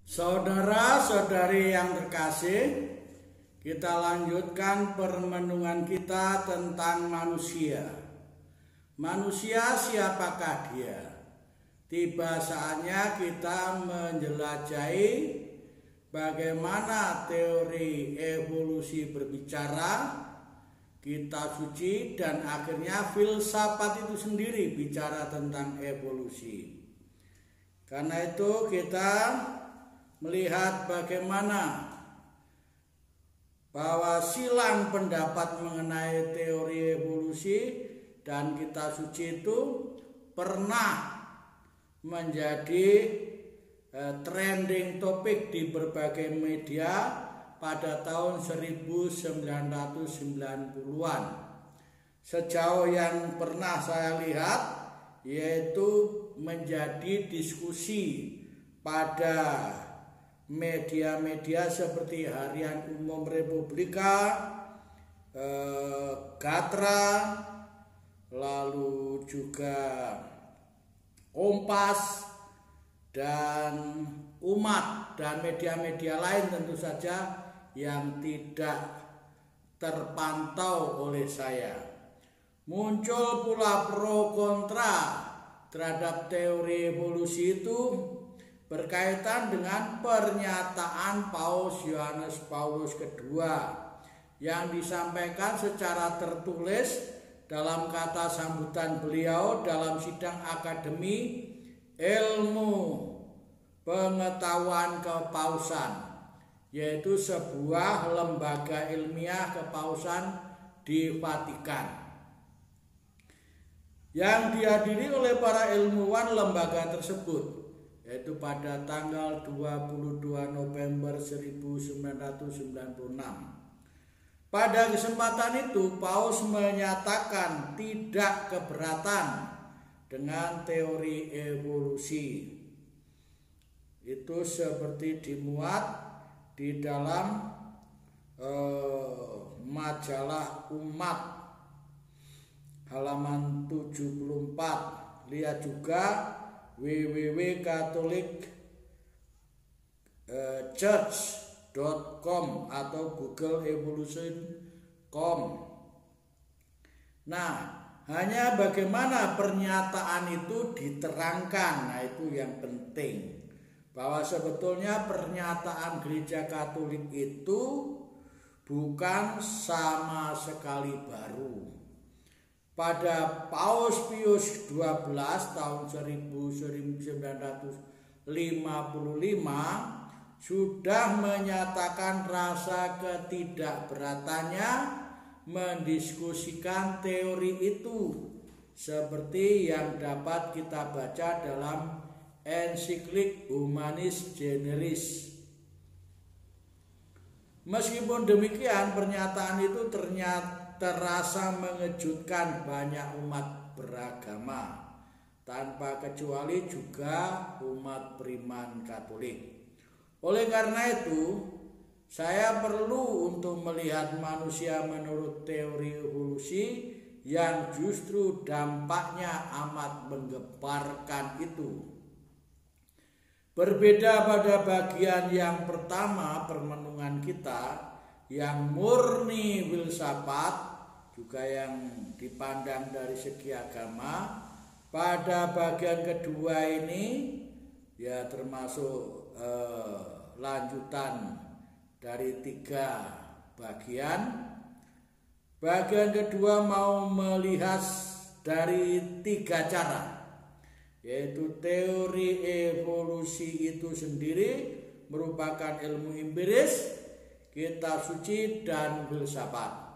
Saudara-saudari yang terkasih, kita lanjutkan permenungan kita tentang manusia. Manusia siapakah dia? Tiba saatnya kita menjelajahi bagaimana teori evolusi berbicara, kitab suci, dan akhirnya filsafat itu sendiri bicara tentang evolusi. Karena itu kita melihat bagaimana bahwa silang pendapat mengenai teori evolusi dan kitab suci itu pernah menjadi trending topik di berbagai media pada tahun 1990-an. Sejauh yang pernah saya lihat, yaitu menjadi diskusi pada media-media seperti Harian Umum Republika, Gatra, lalu juga Kompas, dan Umat, dan media-media lain tentu saja yang tidak terpantau oleh saya. Muncul pula pro kontra terhadap teori evolusi itu berkaitan dengan pernyataan Paus Yohanes Paulus II yang disampaikan secara tertulis dalam kata sambutan beliau dalam sidang Akademi Ilmu Pengetahuan Kepausan, yaitu sebuah lembaga ilmiah kepausan di Vatikan, yang dihadiri oleh para ilmuwan lembaga tersebut, yaitu pada tanggal 22 November 1996. Pada kesempatan itu Paus menyatakan tidak keberatan dengan teori evolusi. Itu seperti dimuat di dalam majalah Umat halaman 74. Lihat juga www.catholicchurch.com atau googleevolution.com. Nah, hanya bagaimana pernyataan itu diterangkan, nah itu yang penting. Bahwa sebetulnya pernyataan Gereja Katolik itu bukan sama sekali baru. Pada Paus Pius XII tahun 1955 sudah menyatakan rasa ketidakberatannya mendiskusikan teori itu, seperti yang dapat kita baca dalam ensiklik Humanis Generis. Meskipun demikian, pernyataan itu terasa mengejutkan banyak umat beragama, tanpa kecuali juga umat beriman Katolik. Oleh karena itu, saya perlu untuk melihat manusia menurut teori evolusi yang justru dampaknya amat menggemparkan itu. Berbeda pada bagian yang pertama permenungan kita yang murni filsafat, juga yang dipandang dari segi agama, pada bagian kedua ini ya termasuk lanjutan dari 3 bagian. Bagian kedua mau melihat dari 3 cara, yaitu teori evolusi itu sendiri merupakan ilmu empiris, kitab suci, dan filsafat.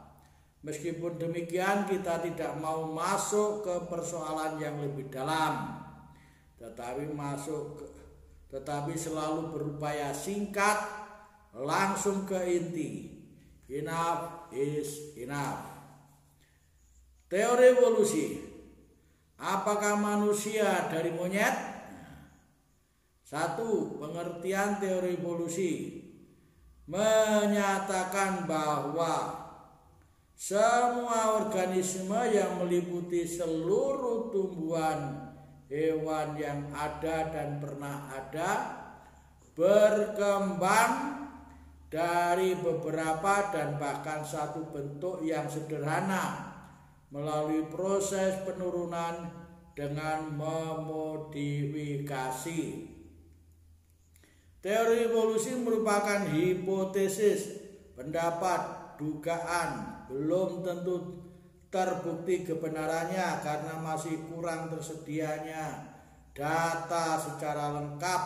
Meskipun demikian, kita tidak mau masuk ke persoalan yang lebih dalam, tetapi selalu berupaya singkat, langsung ke inti. Enough is enough. Teori evolusi. Apakah manusia dari monyet? 1. Pengertian teori evolusi menyatakan bahwa semua organisme yang meliputi seluruh tumbuhan hewan yang ada dan pernah ada berkembang dari beberapa dan bahkan satu bentuk yang sederhana melalui proses penurunan dengan memodifikasi. Teori evolusi merupakan hipotesis, pendapat, dugaan, belum tentu terbukti kebenarannya karena masih kurang tersedianya data secara lengkap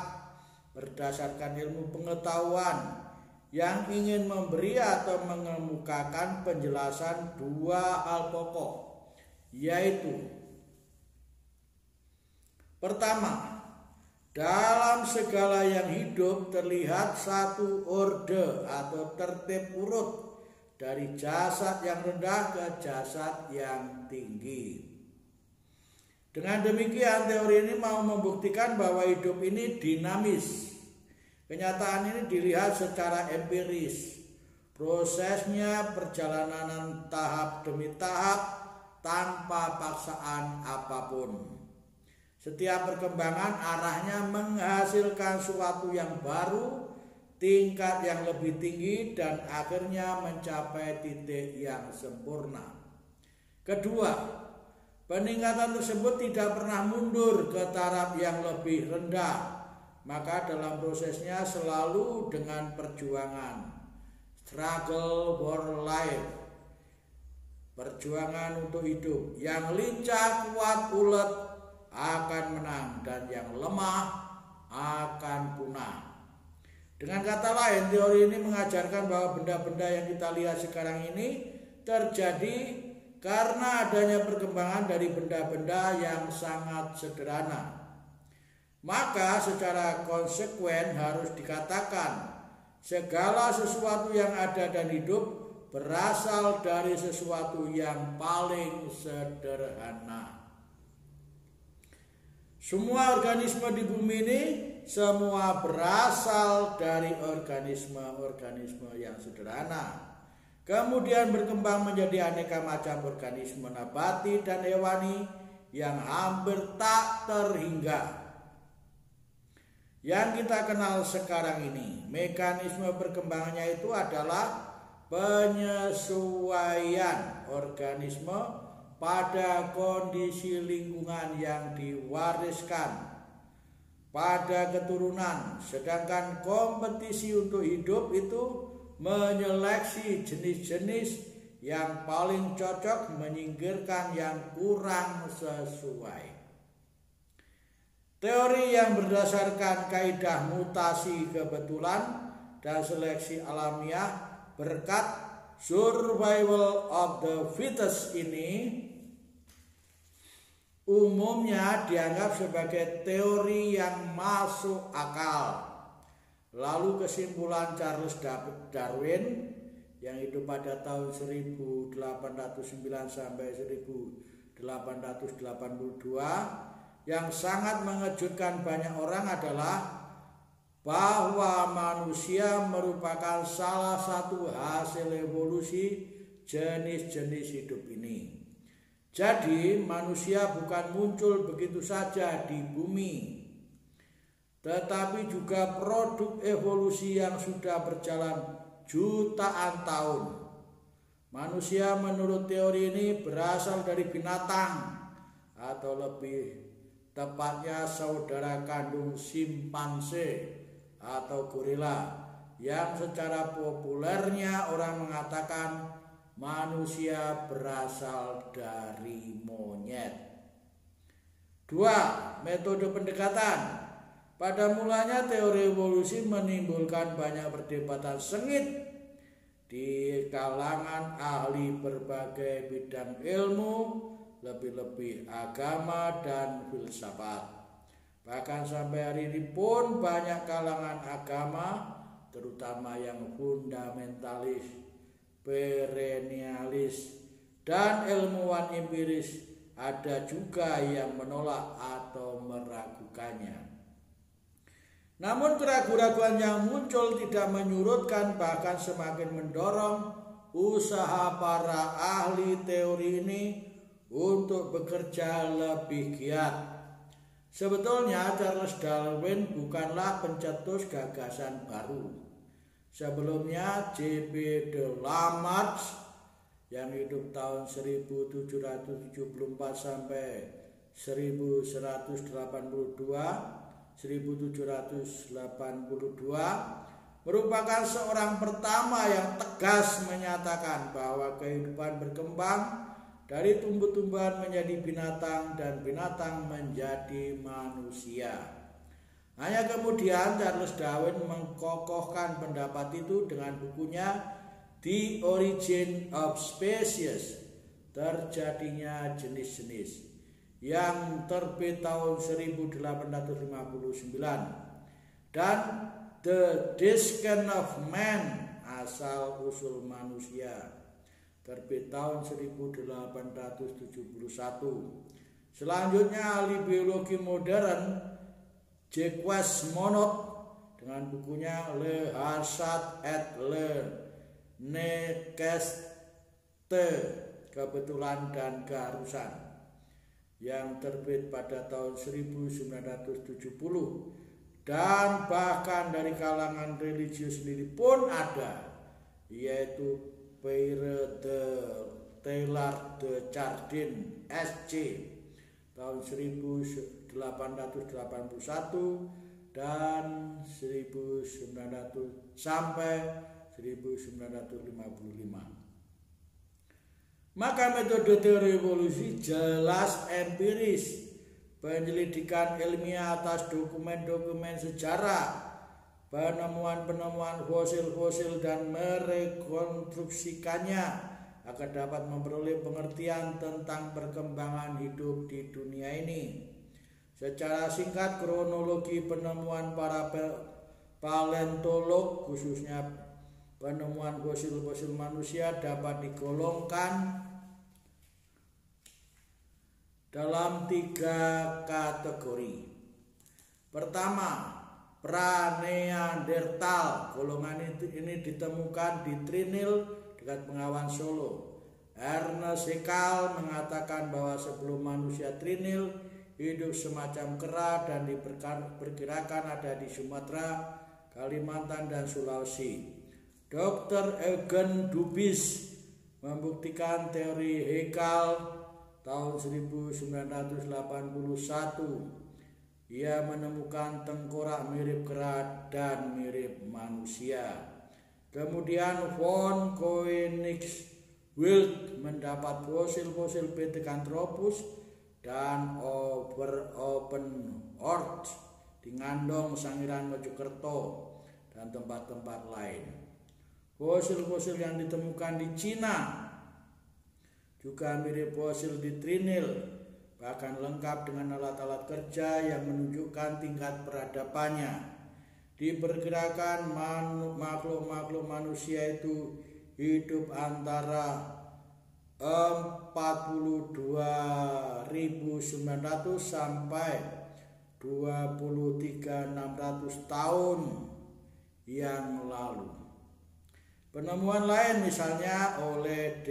berdasarkan ilmu pengetahuan yang ingin memberi atau mengemukakan penjelasan dua hal pokok, yaitu pertama, dalam segala yang hidup terlihat satu orde atau tertib urut dari jasad yang rendah ke jasad yang tinggi. Dengan demikian, teori ini mau membuktikan bahwa hidup ini dinamis. Kenyataan ini dilihat secara empiris. Prosesnya perjalanan tahap demi tahap tanpa paksaan apapun. Setiap perkembangan arahnya menghasilkan sesuatu yang baru, tingkat yang lebih tinggi, dan akhirnya mencapai titik yang sempurna. Kedua, peningkatan tersebut tidak pernah mundur ke taraf yang lebih rendah. Maka dalam prosesnya selalu dengan perjuangan, struggle for life, perjuangan untuk hidup. Yang lincah, kuat, ulet akan menang dan yang lemah akan punah. Dengan kata lain, teori ini mengajarkan bahwa benda-benda yang kita lihat sekarang ini terjadi karena adanya perkembangan dari benda-benda yang sangat sederhana. Maka secara konsekuen harus dikatakan segala sesuatu yang ada dan hidup berasal dari sesuatu yang paling sederhana. Semua organisme di bumi ini semua berasal dari organisme-organisme yang sederhana. Kemudian berkembang menjadi aneka macam organisme nabati dan hewani yang hampir tak terhingga. Yang kita kenal sekarang ini, mekanisme perkembangannya itu adalah penyesuaian organisme pada kondisi lingkungan yang diwariskan pada keturunan, sedangkan kompetisi untuk hidup itu menyeleksi jenis-jenis yang paling cocok, menyingkirkan yang kurang sesuai. Teori yang berdasarkan kaidah mutasi kebetulan dan seleksi alamiah berkat survival of the fittest ini umumnya dianggap sebagai teori yang masuk akal. Lalu kesimpulan Charles Darwin yang hidup pada tahun 1809 sampai 1882 yang sangat mengejutkan banyak orang adalah bahwa manusia merupakan salah satu hasil evolusi jenis-jenis hidup ini. Jadi manusia bukan muncul begitu saja di bumi, tetapi juga produk evolusi yang sudah berjalan jutaan tahun. Manusia menurut teori ini berasal dari binatang, atau lebih tepatnya saudara kandung simpanse atau gorila, yang secara populernya orang mengatakan manusia berasal dari monyet. 2. Metode pendekatan. Pada mulanya teori evolusi menimbulkan banyak perdebatan sengit di kalangan ahli berbagai bidang ilmu, lebih-lebih agama dan filsafat. Bahkan sampai hari ini pun banyak kalangan agama, terutama yang fundamentalis, perennialis, dan ilmuwan empiris, ada juga yang menolak atau meragukannya. Namun keraguan-keraguan yang muncul tidak menyurutkan, bahkan semakin mendorong usaha para ahli teori ini untuk bekerja lebih giat. Sebetulnya Charles Darwin bukanlah pencetus gagasan baru. Sebelumnya J.P. de Lamarck yang hidup tahun 1774 sampai 1782 merupakan seorang pertama yang tegas menyatakan bahwa kehidupan berkembang dari tumbuh-tumbuhan menjadi binatang dan binatang menjadi manusia. Hanya kemudian Charles Darwin mengkokohkan pendapat itu dengan bukunya The Origin of Species, terjadinya jenis-jenis, yang terbit tahun 1859, dan The Descent of Man, asal usul manusia, terbit tahun 1871. Selanjutnya ahli biologi modern Jacques Monod dengan bukunya Le Hasard et le Nécessité, kebetulan dan keharusan, yang terbit pada tahun 1970. Dan bahkan dari kalangan religius sendiri pun ada, yaitu Pierre de Teilhard de Chardin SC tahun 1881 dan 1900 sampai 1955. Maka metode teori evolusi jelas empiris, penyelidikan ilmiah atas dokumen-dokumen sejarah, penemuan-penemuan fosil-fosil dan merekonstruksikannya agar dapat memperoleh pengertian tentang perkembangan hidup di dunia ini. Secara singkat, kronologi penemuan para paleontolog, khususnya penemuan fosil-fosil manusia, dapat digolongkan dalam 3 kategori. Pertama, Praneandertal. Golongan ini ditemukan di Trinil dekat Bengawan Solo. Ernest Haeckel mengatakan bahwa sebelum manusia Trinil hidup semacam kera dan diperkirakan ada di Sumatera, Kalimantan, dan Sulawesi. Dr. Eugen Dubis membuktikan teori Haeckel tahun 1981. Ia menemukan tengkorak mirip kera dan mirip manusia. Kemudian von Koenigswald mendapat fosil-fosil Pithecanthropus dan Openort di Ngandong, Sangiran, Mojokerto, dan tempat-tempat lain. Fosil-fosil yang ditemukan di Cina juga mirip fosil di Trinil, bahkan lengkap dengan alat-alat kerja yang menunjukkan tingkat peradabannya. Diperkirakan makhluk-makhluk manusia itu hidup antara 42.900 sampai 23.600 tahun yang lalu. Penemuan lain misalnya oleh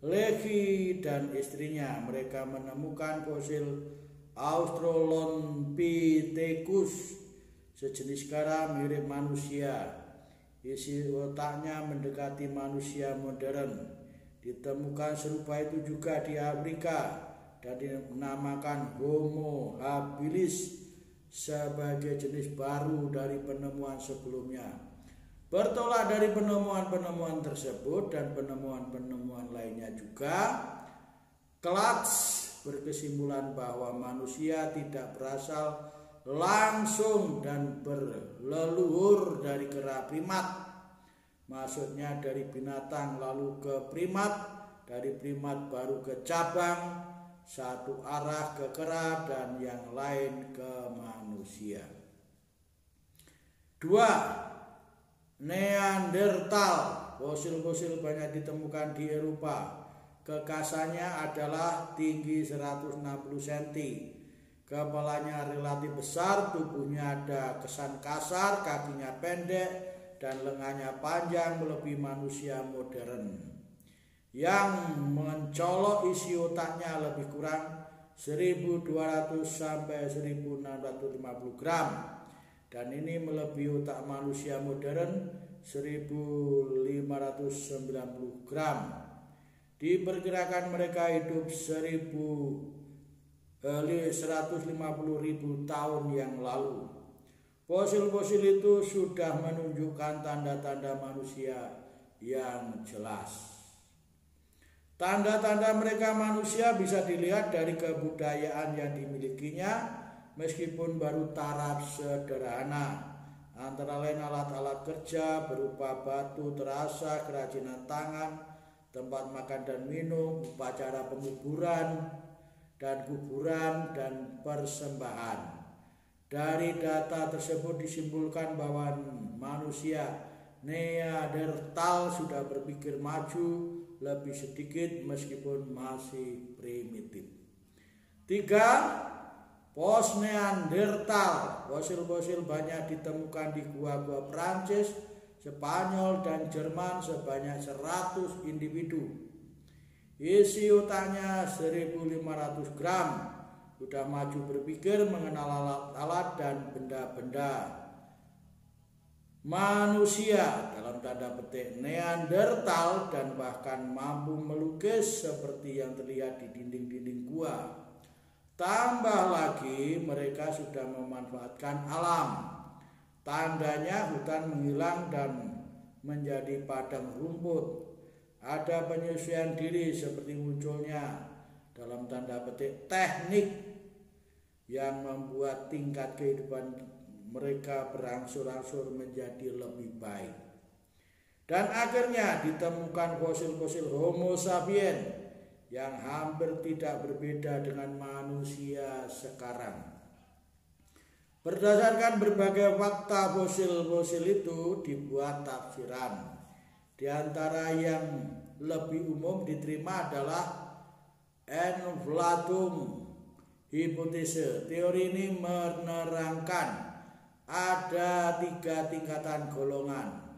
Levi dan istrinya, mereka menemukan fosil Australopithecus, sejenis kera mirip manusia. Isi otaknya mendekati manusia modern. Ditemukan serupa itu juga di Afrika dan dinamakan Homo habilis sebagai jenis baru dari penemuan sebelumnya. Bertolak dari penemuan-penemuan tersebut dan penemuan-penemuan lainnya juga, Clutch berkesimpulan bahwa manusia tidak berasal langsung dan berleluhur dari kera primat. Maksudnya dari binatang lalu ke primat, dari primat baru ke cabang, satu arah ke kera dan yang lain ke manusia. 2. Neandertal. Fosil-fosil banyak ditemukan di Eropa. Kekasannya adalah tinggi 160 cm. Kepalanya relatif besar, tubuhnya ada kesan kasar, kakinya pendek, dan lengannya panjang melebihi manusia modern. Yang mencolok isi otaknya lebih kurang 1200 sampai 1650 gram, dan ini melebihi otak manusia modern 1590 gram. Diperkirakan mereka hidup 150.000 tahun yang lalu. Fosil-fosil itu sudah menunjukkan tanda-tanda manusia yang jelas. Tanda-tanda mereka manusia bisa dilihat dari kebudayaan yang dimilikinya, meskipun baru taraf sederhana, antara lain alat-alat kerja berupa batu terasa, kerajinan tangan, tempat makan dan minum, upacara penguburan dan kuburan, dan persembahan. Dari data tersebut disimpulkan bahwa manusia Neandertal sudah berpikir maju lebih sedikit meskipun masih primitif. 3. Pos Neandertal. Fosil-fosil banyak ditemukan di gua-gua Prancis, Spanyol, dan Jerman sebanyak 100 individu. Isi otaknya 1500 gram. Sudah maju berpikir, mengenal alat-alat dan benda-benda. Manusia dalam tanda petik Neandertal, dan bahkan mampu melukis seperti yang terlihat di dinding-dinding gua. Tambah lagi mereka sudah memanfaatkan alam. Tandanya hutan menghilang dan menjadi padang rumput. Ada penyesuaian diri seperti munculnya dalam tanda petik teknik yang membuat tingkat kehidupan mereka berangsur-angsur menjadi lebih baik. Dan akhirnya ditemukan fosil-fosil Homo sapiens yang hampir tidak berbeda dengan manusia sekarang. Berdasarkan berbagai fakta, fosil-fosil itu dibuat tafsiran. Di antara yang lebih umum diterima adalah Enflatum hipotese. Teori ini menerangkan ada 3 tingkatan golongan: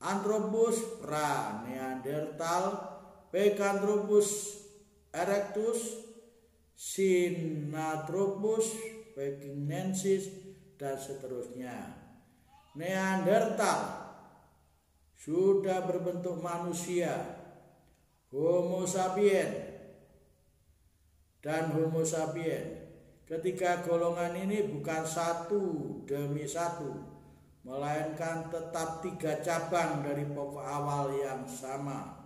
Anthropus pra-Neanderthal, Pithecanthropus erectus, Sinanthropus pekinensis, dan seterusnya. Neanderthal sudah berbentuk manusia, Homo sapiens dan Homo sapiens. Ketiga golongan ini bukan satu demi satu, melainkan tetap 3 cabang dari pokok awal yang sama,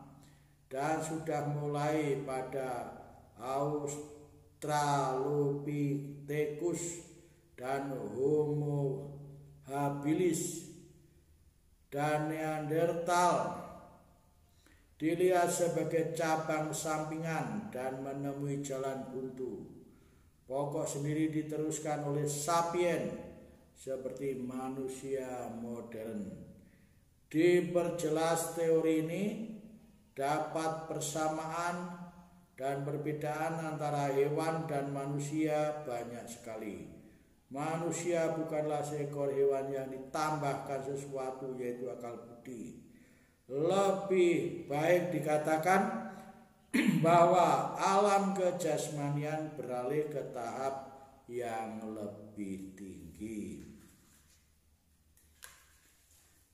dan sudah mulai pada Australopithecus dan Homo habilis, dan Neanderthal dilihat sebagai cabang sampingan dan menemui jalan buntu. Pokok sendiri diteruskan oleh sapien seperti manusia modern. Diperjelas teori ini, dapat persamaan dan perbedaan antara hewan dan manusia banyak sekali. Manusia bukanlah seekor hewan yang ditambahkan sesuatu, yaitu akal budi. Lebih baik dikatakan bahwa alam kejasmanian beralih ke tahap yang lebih tinggi.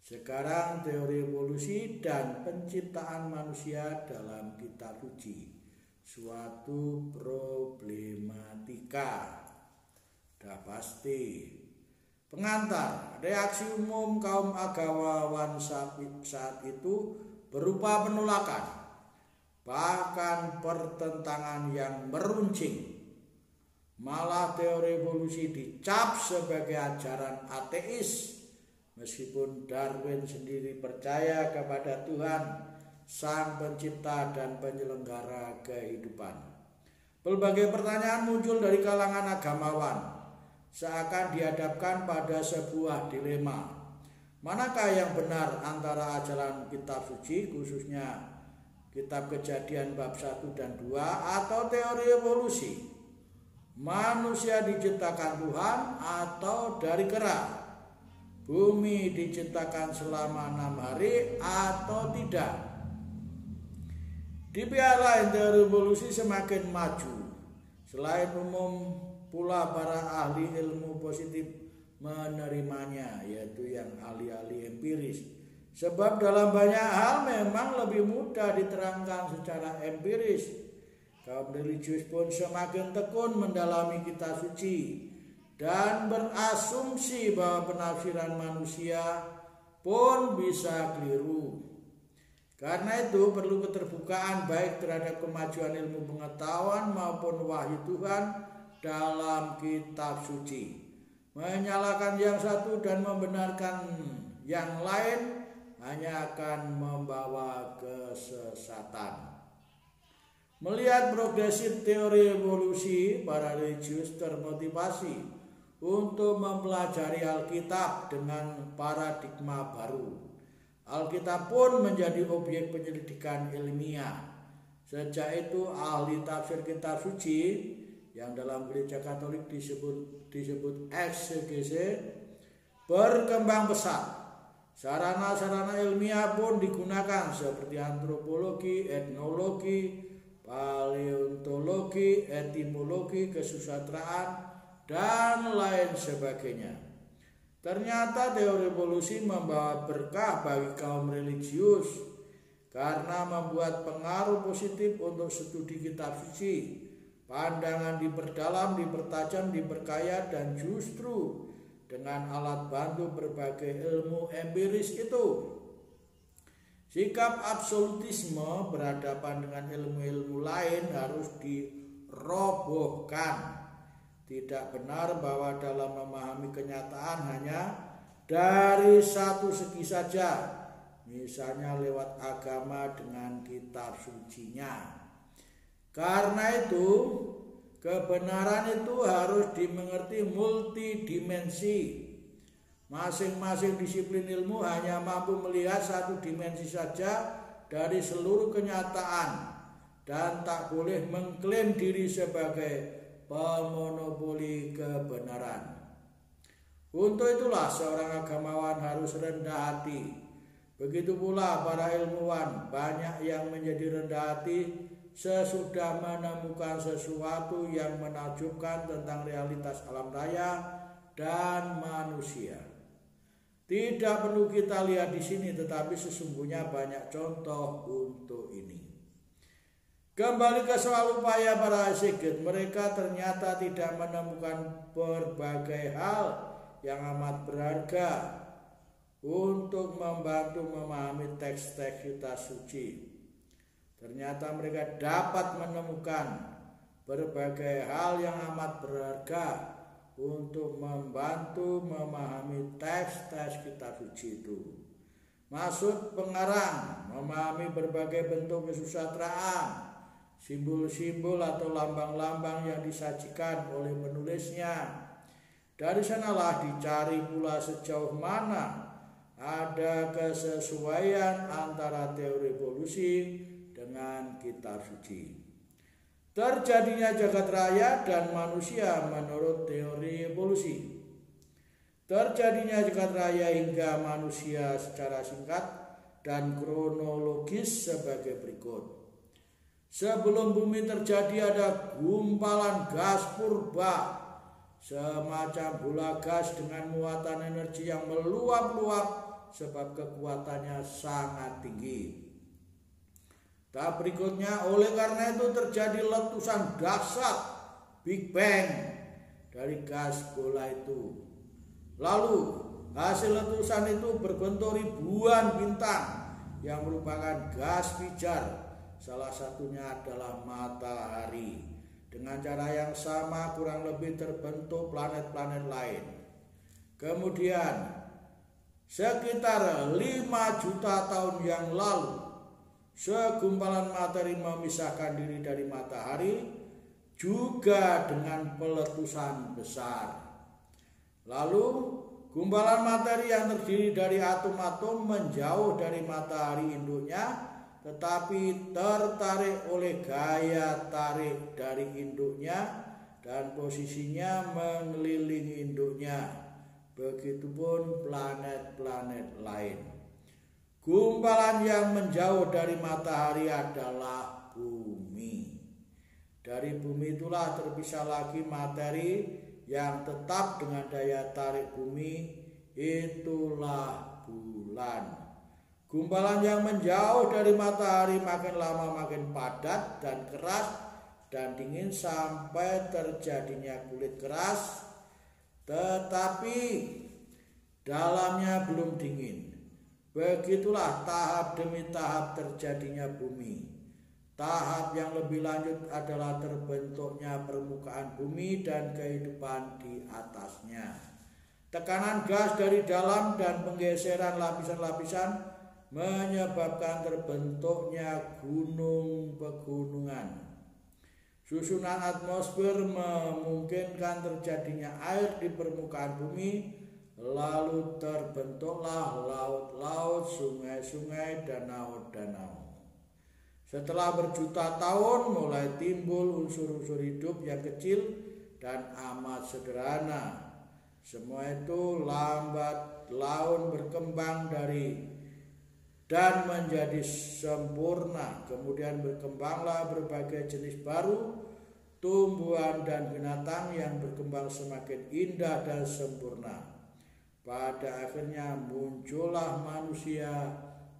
Sekarang teori evolusi dan penciptaan manusia dalam kitab suci, suatu problematika. Sudah pasti. Pengantar, reaksi umum kaum agamawan saat itu berupa penolakan, bahkan pertentangan yang meruncing. Malah teori evolusi dicap sebagai ajaran ateis, meskipun Darwin sendiri percaya kepada Tuhan, Sang Pencipta dan Penyelenggara kehidupan. Berbagai pertanyaan muncul dari kalangan agamawan, seakan dihadapkan pada sebuah dilema. Manakah yang benar antara ajaran kitab suci, khususnya kitab Kejadian bab 1 dan 2, atau teori evolusi? Manusia diciptakan Tuhan atau dari kera? Bumi diciptakan selama 6 hari atau tidak? Di pihak lain, teori evolusi semakin maju. Selain umum pula para ahli ilmu positif menerimanya, yaitu yang ahli-ahli empiris. Sebab dalam banyak hal memang lebih mudah diterangkan secara empiris. Kaum religius pun semakin tekun mendalami kitab suci dan berasumsi bahwa penafsiran manusia pun bisa keliru. Karena itu perlu keterbukaan baik terhadap kemajuan ilmu pengetahuan maupun wahyu Tuhan dalam kitab suci. Menyalahkan yang satu dan membenarkan yang lain hanya akan membawa kesesatan. Melihat progresif teori evolusi, para religius termotivasi untuk mempelajari Alkitab dengan paradigma baru. Alkitab pun menjadi objek penyelidikan ilmiah. Sejak itu ahli tafsir kitab suci yang dalam gereja Katolik disebut eksegese berkembang pesat. Sarana-sarana ilmiah pun digunakan seperti antropologi, etnologi, paleontologi, etimologi, kesusastraan, dan lain sebagainya. Ternyata teori evolusi membawa berkah bagi kaum religius karena membuat pengaruh positif untuk studi kitab suci. Pandangan diperdalam, dipertajam, diperkaya, dan justru dengan alat bantu berbagai ilmu empiris itu. Sikap absolutisme berhadapan dengan ilmu-ilmu lain harus dirobohkan. Tidak benar bahwa dalam memahami kenyataan hanya dari satu segi saja, misalnya lewat agama dengan kitab sucinya. Karena itu, kebenaran itu harus dimengerti multidimensi. Masing-masing disiplin ilmu hanya mampu melihat satu dimensi saja dari seluruh kenyataan dan tak boleh mengklaim diri sebagai pemonopoli kebenaran. Untuk itulah seorang agamawan harus rendah hati. Begitu pula para ilmuwan banyak yang menjadi rendah hati sesudah menemukan sesuatu yang menakjubkan tentang realitas alam raya dan manusia. Tidak perlu kita lihat di sini, tetapi sesungguhnya banyak contoh untuk ini. Kembali ke soal upaya para exeget, mereka ternyata tidak menemukan berbagai hal yang amat berharga untuk membantu memahami teks-teks kitab suci. Ternyata mereka dapat menemukan berbagai hal yang amat berharga untuk membantu memahami teks-teks kitab suci itu. Maksud pengarang memahami berbagai bentuk kesusastraan, simbol-simbol atau lambang-lambang yang disajikan oleh penulisnya. Dari sanalah dicari pula sejauh mana ada kesesuaian antara teori evolusi dengan kitab suci. Terjadinya jagat raya dan manusia menurut teori evolusi. Terjadinya jagat raya hingga manusia secara singkat dan kronologis sebagai berikut. Sebelum bumi terjadi ada gumpalan gas purba, semacam bola gas dengan muatan energi yang meluap-luap sebab kekuatannya sangat tinggi. Tahap berikutnya, oleh karena itu terjadi letusan dahsyat Big Bang dari gas bola itu. Lalu hasil letusan itu berbentuk ribuan bintang yang merupakan gas pijar. Salah satunya adalah matahari. Dengan cara yang sama kurang lebih terbentuk planet-planet lain. Kemudian sekitar 5 juta tahun yang lalu segumpalan materi memisahkan diri dari matahari juga dengan peletusan besar. Lalu gumpalan materi yang terdiri dari atom-atom menjauh dari matahari induknya, tetapi tertarik oleh gaya tarik dari induknya dan posisinya mengelilingi induknya. Begitupun planet-planet lain. Gumpalan yang menjauh dari matahari adalah bumi. Dari bumi itulah terpisah lagi materi yang tetap dengan daya tarik bumi, itulah bulan. Gumpalan yang menjauh dari matahari makin lama makin padat dan keras dan dingin sampai terjadinya kulit keras, tetapi dalamnya belum dingin. Begitulah tahap demi tahap terjadinya bumi. Tahap yang lebih lanjut adalah terbentuknya permukaan bumi dan kehidupan di atasnya. Tekanan gas dari dalam dan penggeseran lapisan-lapisan menyebabkan terbentuknya gunung pegunungan. Susunan atmosfer memungkinkan terjadinya air di permukaan bumi, lalu terbentuklah laut-laut, sungai-sungai, danau-danau. Setelah berjuta tahun mulai timbul unsur-unsur hidup yang kecil dan amat sederhana. Semua itu lambat laun berkembang dan menjadi sempurna. Kemudian berkembanglah berbagai jenis baru tumbuhan dan binatang yang berkembang semakin indah dan sempurna. Pada akhirnya muncullah manusia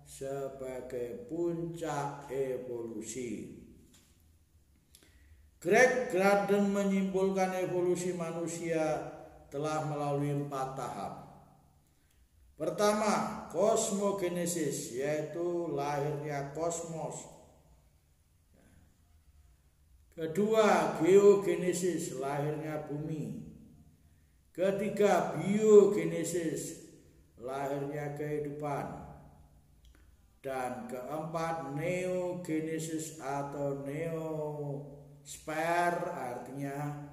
sebagai puncak evolusi. Greg Graden menyimpulkan evolusi manusia telah melalui 4 tahap. Pertama, kosmogenesis, yaitu lahirnya kosmos. Kedua, geogenesis, lahirnya bumi. Ketiga, biogenesis, lahirnya kehidupan. Dan keempat, neogenesis atau neosfer, artinya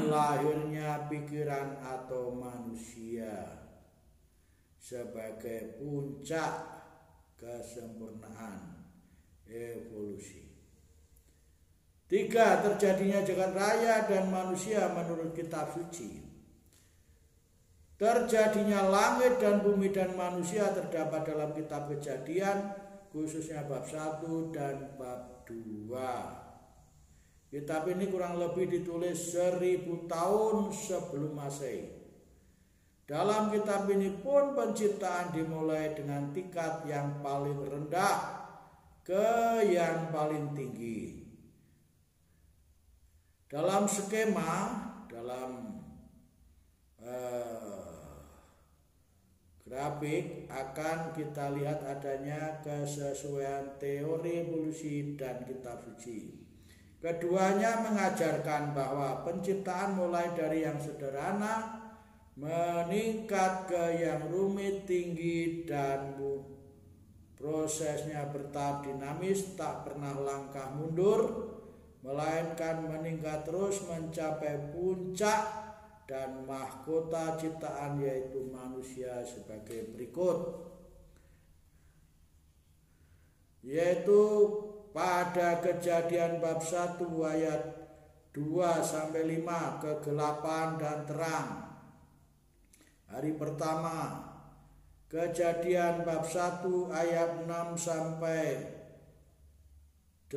lahirnya pikiran atau manusia sebagai puncak kesempurnaan evolusi. 3, terjadinya jagat raya dan manusia menurut kitab suci. Terjadinya langit dan bumi dan manusia terdapat dalam kitab Kejadian, khususnya bab 1 dan bab 2. Kitab ini kurang lebih ditulis 1000 tahun sebelum Masehi. Dalam kitab ini pun penciptaan dimulai dengan tingkat yang paling rendah ke yang paling tinggi. Dalam skema, grafik akan kita lihat adanya kesesuaian teori evolusi dan kitab suci. Keduanya mengajarkan bahwa penciptaan mulai dari yang sederhana meningkat ke yang rumit, tinggi, dan prosesnya bertahap dinamis, tak pernah langkah mundur, melainkan meningkat terus mencapai puncak dan mahkota ciptaan, yaitu manusia sebagai berikut. Yaitu pada Kejadian bab 1 ayat 2-5, kegelapan dan terang. Hari pertama, Kejadian bab 1 ayat 6-8,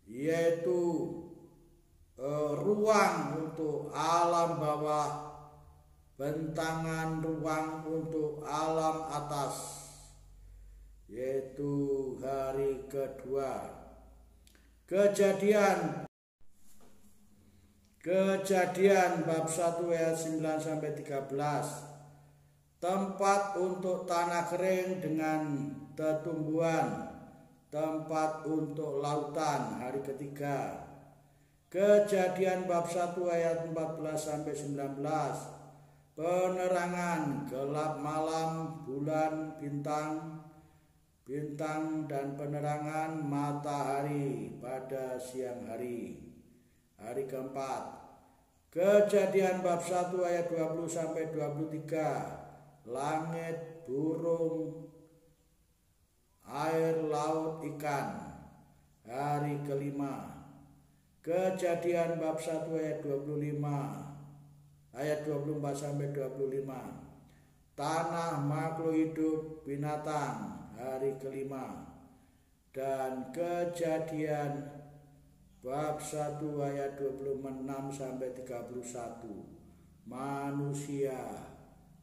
yaitu ruang untuk alam bawah, bentangan ruang untuk alam atas, yaitu hari kedua. Kejadian bab 1 ayat 9-13, tempat untuk tanah kering dengan tetumbuhan, tempat untuk lautan, hari ketiga. Kejadian bab 1 ayat 14-19, penerangan, gelap malam, bulan, bintang dan penerangan matahari pada siang hari, hari keempat. Kejadian bab 1 ayat 20-23, langit, burung, air, laut, ikan, hari kelima. Kejadian bab 1 ayat 25, ayat 24-25, tanah, makhluk hidup, binatang, hari kelima. dan Kejadian bab 1 ayat 26 sampai 31. Manusia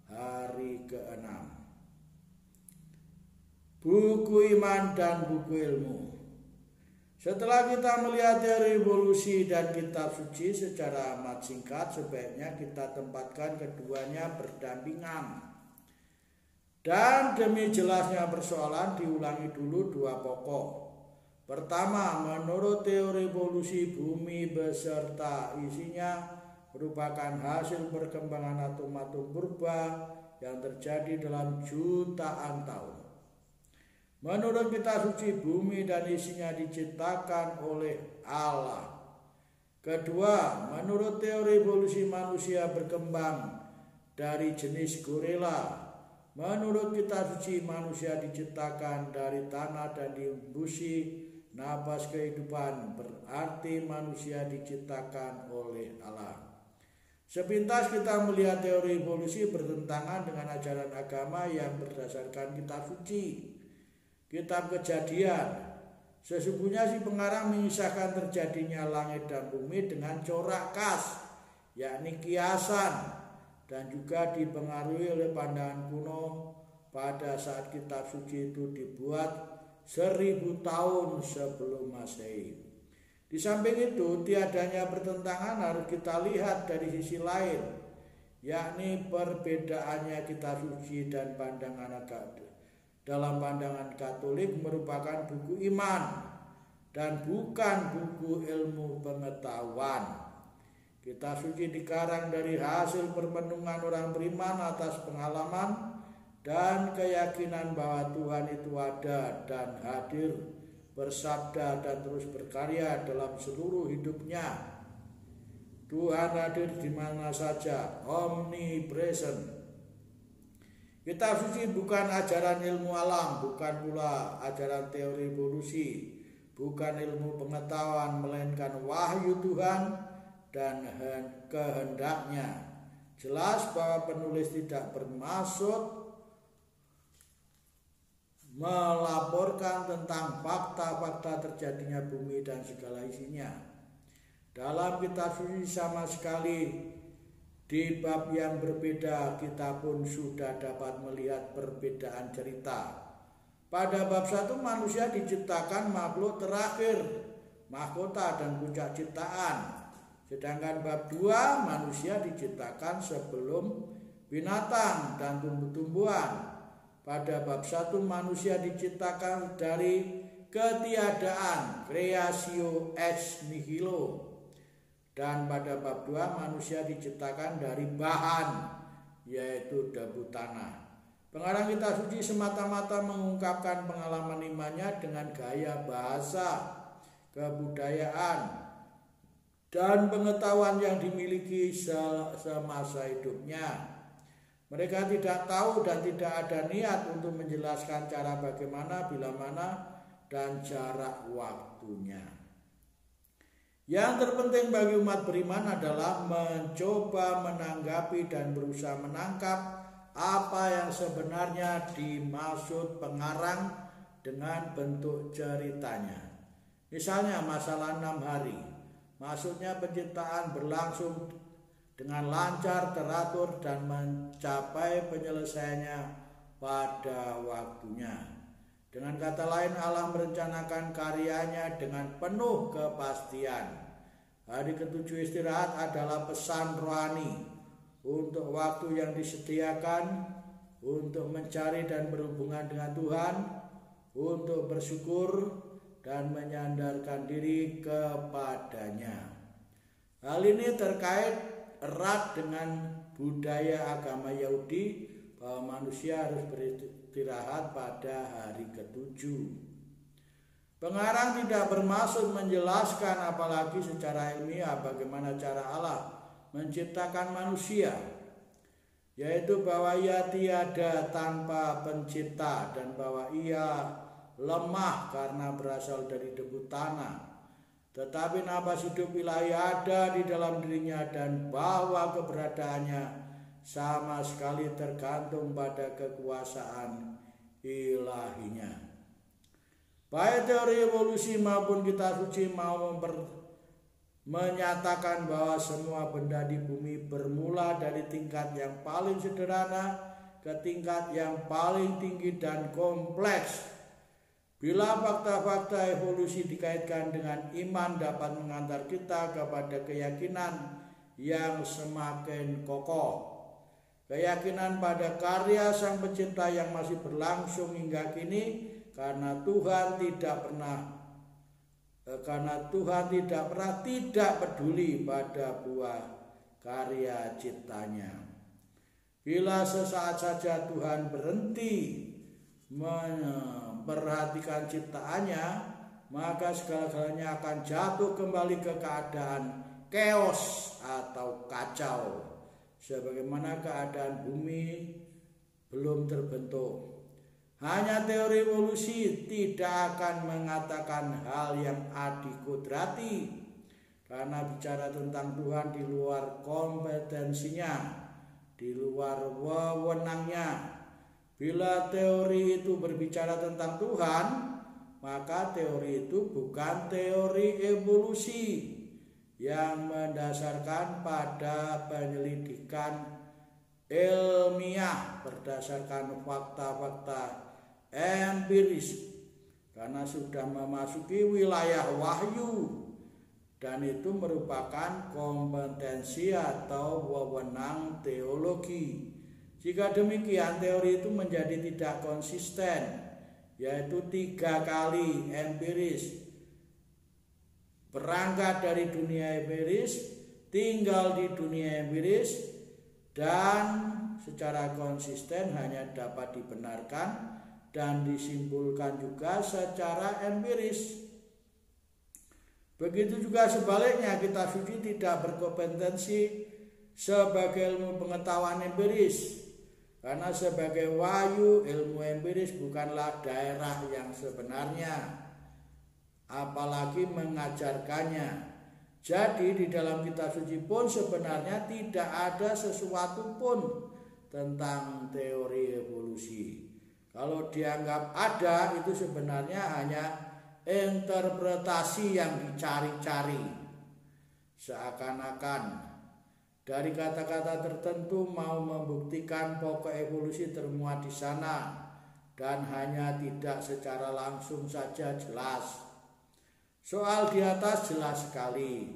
hari ke-6. Buku iman dan buku ilmu. Setelah kita melihat teori evolusi dan kitab suci secara amat singkat, sebaiknya kita tempatkan keduanya berdampingan. Dan demi jelasnya persoalan, diulangi dulu dua pokok. Pertama, menurut teori evolusi, bumi beserta isinya merupakan hasil perkembangan atom-atom purba yang terjadi dalam jutaan tahun. Menurut kitab suci, bumi dan isinya diciptakan oleh Allah. Kedua, menurut teori evolusi, manusia berkembang dari jenis gorila. Menurut kitab suci, manusia diciptakan dari tanah dan diembusi nafas kehidupan, berarti manusia diciptakan oleh Allah. Sepintas kita melihat teori evolusi bertentangan dengan ajaran agama yang berdasarkan kitab suci. Kitab Kejadian, sesungguhnya si pengarang mengisahkan terjadinya langit dan bumi dengan corak khas, yakni kiasan, dan juga dipengaruhi oleh pandangan kuno pada saat kitab suci itu dibuat 1000 tahun sebelum Masehi. Di samping itu, tiadanya pertentangan harus kita lihat dari sisi lain, yakni perbedaannya kitab suci dan pandangan agama. Dalam pandangan Katolik merupakan buku iman dan bukan buku ilmu pengetahuan. Kitab suci dikarang dari hasil permenungan orang beriman atas pengalaman dan keyakinan bahwa Tuhan itu ada dan hadir, bersabda dan terus berkarya dalam seluruh hidupnya. Tuhan hadir di mana saja, omnipresent. Kitab suci bukan ajaran ilmu alam, bukan pula ajaran teori evolusi, bukan ilmu pengetahuan, melainkan wahyu Tuhan dan kehendaknya. Jelas bahwa penulis tidak bermaksud melaporkan tentang fakta-fakta terjadinya bumi dan segala isinya. Dalam kitab suci sama sekali di bab yang berbeda kita pun sudah dapat melihat perbedaan cerita. Pada bab 1 manusia diciptakan makhluk terakhir, mahkota dan puncak ciptaan. Sedangkan bab 2 manusia diciptakan sebelum binatang dan tumbuh-tumbuhan. Pada bab 1 manusia diciptakan dari ketiadaan, creatio ex nihilo. Dan pada bab 2 manusia diciptakan dari bahan, yaitu debu tanah. Pengarang kitab suci semata-mata mengungkapkan pengalaman imannya dengan gaya bahasa, kebudayaan, dan pengetahuan yang dimiliki semasa hidupnya. Mereka tidak tahu dan tidak ada niat untuk menjelaskan cara bagaimana, bila mana, dan jarak waktunya. Yang terpenting bagi umat beriman adalah mencoba menanggapi dan berusaha menangkap apa yang sebenarnya dimaksud pengarang dengan bentuk ceritanya. Misalnya masalah 6 hari. Maksudnya penciptaan berlangsung dengan lancar, teratur, dan mencapai penyelesaiannya pada waktunya. Dengan kata lain, Allah merencanakan karyanya dengan penuh kepastian. Hari ke-7 istirahat adalah pesan rohani untuk waktu yang disediakan untuk mencari dan berhubungan dengan Tuhan, untuk bersyukur dan menyandarkan diri kepadanya. Hal ini terkait erat dengan budaya agama Yahudi bahwa manusia harus beristirahat pada hari ke-7. Pengarang tidak bermaksud menjelaskan apalagi secara ilmiah bagaimana cara Allah menciptakan manusia, yaitu bahwa ia tiada tanpa pencipta dan bahwa ia lemah karena berasal dari debu tanah. Tetapi nafas hidup ilahi ada di dalam dirinya dan bahwa keberadaannya sama sekali tergantung pada kekuasaan ilahinya. Baik teori evolusi maupun kitab suci mau menyatakan bahwa semua benda di bumi bermula dari tingkat yang paling sederhana ke tingkat yang paling tinggi dan kompleks. Bila fakta-fakta evolusi dikaitkan dengan iman dapat mengantar kita kepada keyakinan yang semakin kokoh. Keyakinan pada karya Sang Pencipta yang masih berlangsung hingga kini karena Tuhan tidak pernah tidak peduli pada buah karya ciptanya. Bila sesaat saja Tuhan berhenti memperhatikan ciptaannya, maka segala-galanya akan jatuh kembali ke keadaan chaos atau kacau, sebagaimana keadaan bumi belum terbentuk. Hanya teori evolusi tidak akan mengatakan hal yang adikudrati, karena bicara tentang Tuhan di luar kompetensinya, di luar wewenangnya. Bila teori itu berbicara tentang Tuhan, maka teori itu bukan teori evolusi yang mendasarkan pada penyelidikan ilmiah berdasarkan fakta-fakta empiris, karena sudah memasuki wilayah wahyu dan itu merupakan kompetensi atau wewenang teologi. Jika demikian, teori itu menjadi tidak konsisten, yaitu 3 kali empiris, berangkat dari dunia empiris, tinggal di dunia empiris, dan secara konsisten hanya dapat dibenarkan dan disimpulkan juga secara empiris. Begitu juga sebaliknya, kitab suci tidak berkompetensi sebagai ilmu pengetahuan empiris, karena sebagai wahyu ilmu empiris bukanlah daerah yang sebenarnya, apalagi mengajarkannya. Jadi di dalam kitab suci pun sebenarnya tidak ada sesuatu pun tentang teori evolusi. Kalau dianggap ada, itu sebenarnya hanya interpretasi yang dicari-cari, seakan-akan dari kata-kata tertentu mau membuktikan pokok evolusi termuat di sana, dan hanya tidak secara langsung saja jelas. Soal di atas jelas sekali.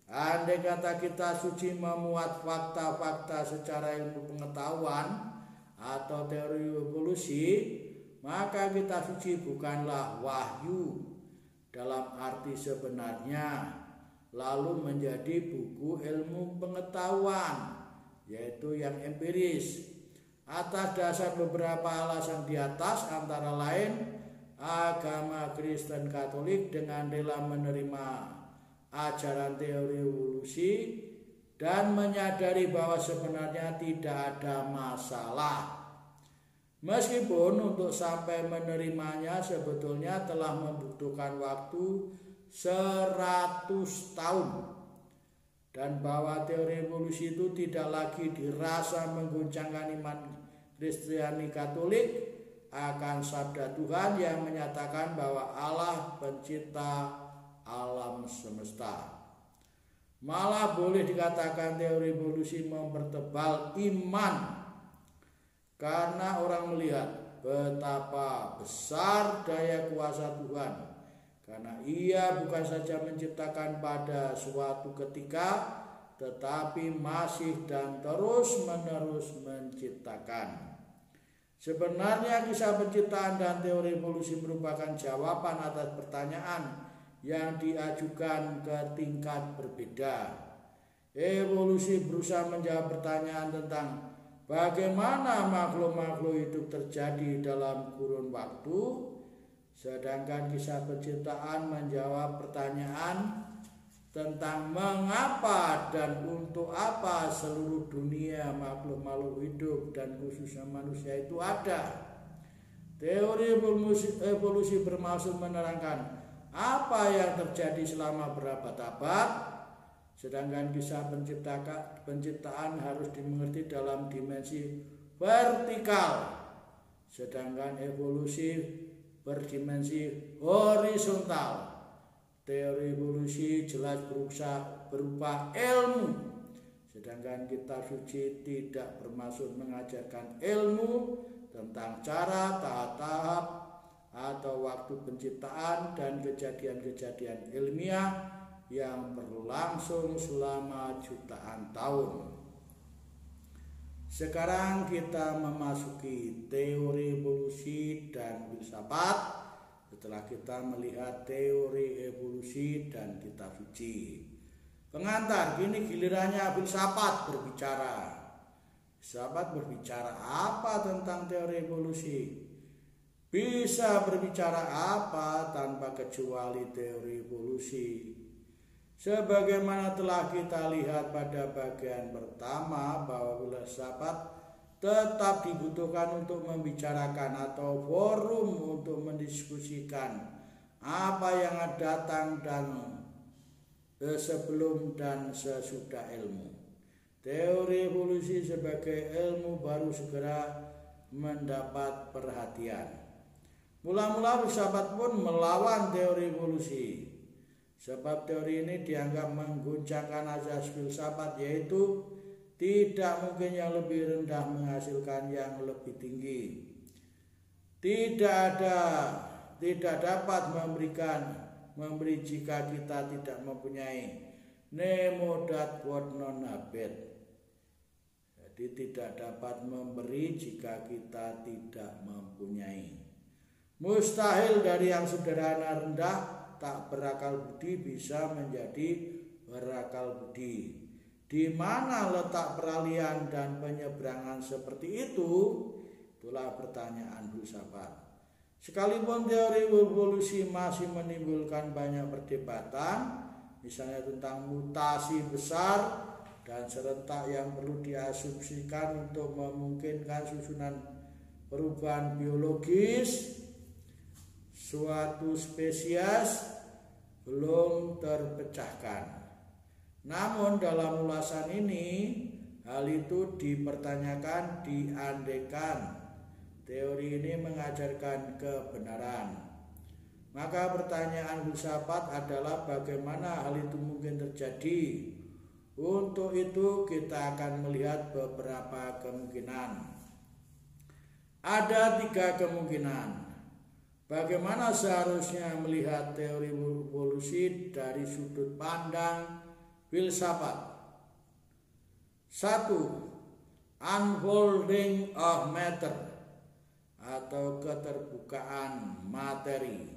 Andai kata kitab suci memuat fakta-fakta secara ilmu pengetahuan atau teori evolusi, maka kitab suci bukanlah wahyu dalam arti sebenarnya, lalu menjadi buku ilmu pengetahuan, yaitu yang empiris, atas dasar beberapa alasan di atas, antara lain agama Kristen Katolik dengan rela menerima ajaran teori evolusi dan menyadari bahwa sebenarnya tidak ada masalah. Meskipun untuk sampai menerimanya sebetulnya telah membutuhkan waktu 100 tahun, dan bahwa teori evolusi itu tidak lagi dirasa mengguncangkan iman Kristiani Katolik akan sabda Tuhan yang menyatakan bahwa Allah pencipta alam semesta. Malah boleh dikatakan teori evolusi mempertebal iman, karena orang melihat betapa besar daya kuasa Tuhan, karena Ia bukan saja menciptakan pada suatu ketika, tetapi masih dan terus-menerus menciptakan. Sebenarnya kisah penciptaan dan teori evolusi merupakan jawaban atas pertanyaan yang diajukan ke tingkat berbeda. Evolusi berusaha menjawab pertanyaan tentang bagaimana makhluk-makhluk hidup terjadi dalam kurun waktu, sedangkan kisah penciptaan menjawab pertanyaan tentang mengapa dan untuk apa seluruh dunia makhluk-makhluk hidup dan khususnya manusia itu ada. Teori evolusi bermaksud menerangkan apa yang terjadi selama berabad-abad, sedangkan kisah penciptaan harus dimengerti dalam dimensi vertikal, sedangkan evolusi berdimensi horizontal. Teori evolusi jelas berupa ilmu, sedangkan kitab suci tidak bermaksud mengajarkan ilmu tentang cara, tahap atau waktu penciptaan dan kejadian-kejadian ilmiah yang berlangsung selama jutaan tahun. Sekarang kita memasuki teori evolusi dan filsafat. Setelah kita melihat teori evolusi dan kitab suci, pengantar, kini gilirannya filsafat berbicara. Filsafat berbicara apa tentang teori evolusi? Bisa berbicara apa tanpa kecuali teori evolusi? Sebagaimana telah kita lihat pada bagian pertama bahwa filsafat tetap dibutuhkan untuk membicarakan atau forum untuk mendiskusikan apa yang datang dan sebelum dan sesudah ilmu. Teori evolusi sebagai ilmu baru segera mendapat perhatian. Mula-mula filsafat pun melawan teori evolusi, sebab teori ini dianggap mengguncangkan asas filsafat, yaitu tidak mungkin yang lebih rendah menghasilkan yang lebih tinggi. Tidak dapat memberi jika kita tidak mempunyai nemo dat quod non habet. Jadi tidak dapat memberi jika kita tidak mempunyai. Mustahil dari yang sederhana rendah tak berakal budi bisa menjadi berakal budi. Di mana letak peralihan dan penyeberangan seperti itu? Itulah pertanyaan filsafat. Sekalipun teori evolusi masih menimbulkan banyak perdebatan, misalnya tentang mutasi besar dan serentak yang perlu diasumsikan untuk memungkinkan susunan perubahan biologis suatu spesies belum terpecahkan. Namun dalam ulasan ini hal itu dipertanyakan, diandaikan teori ini mengajarkan kebenaran. Maka pertanyaan filsafat adalah bagaimana hal itu mungkin terjadi. Untuk itu kita akan melihat beberapa kemungkinan. Ada 3 kemungkinan. Bagaimana seharusnya melihat teori evolusi dari sudut pandang filsafat? 1. Unfolding of matter atau keterbukaan materi.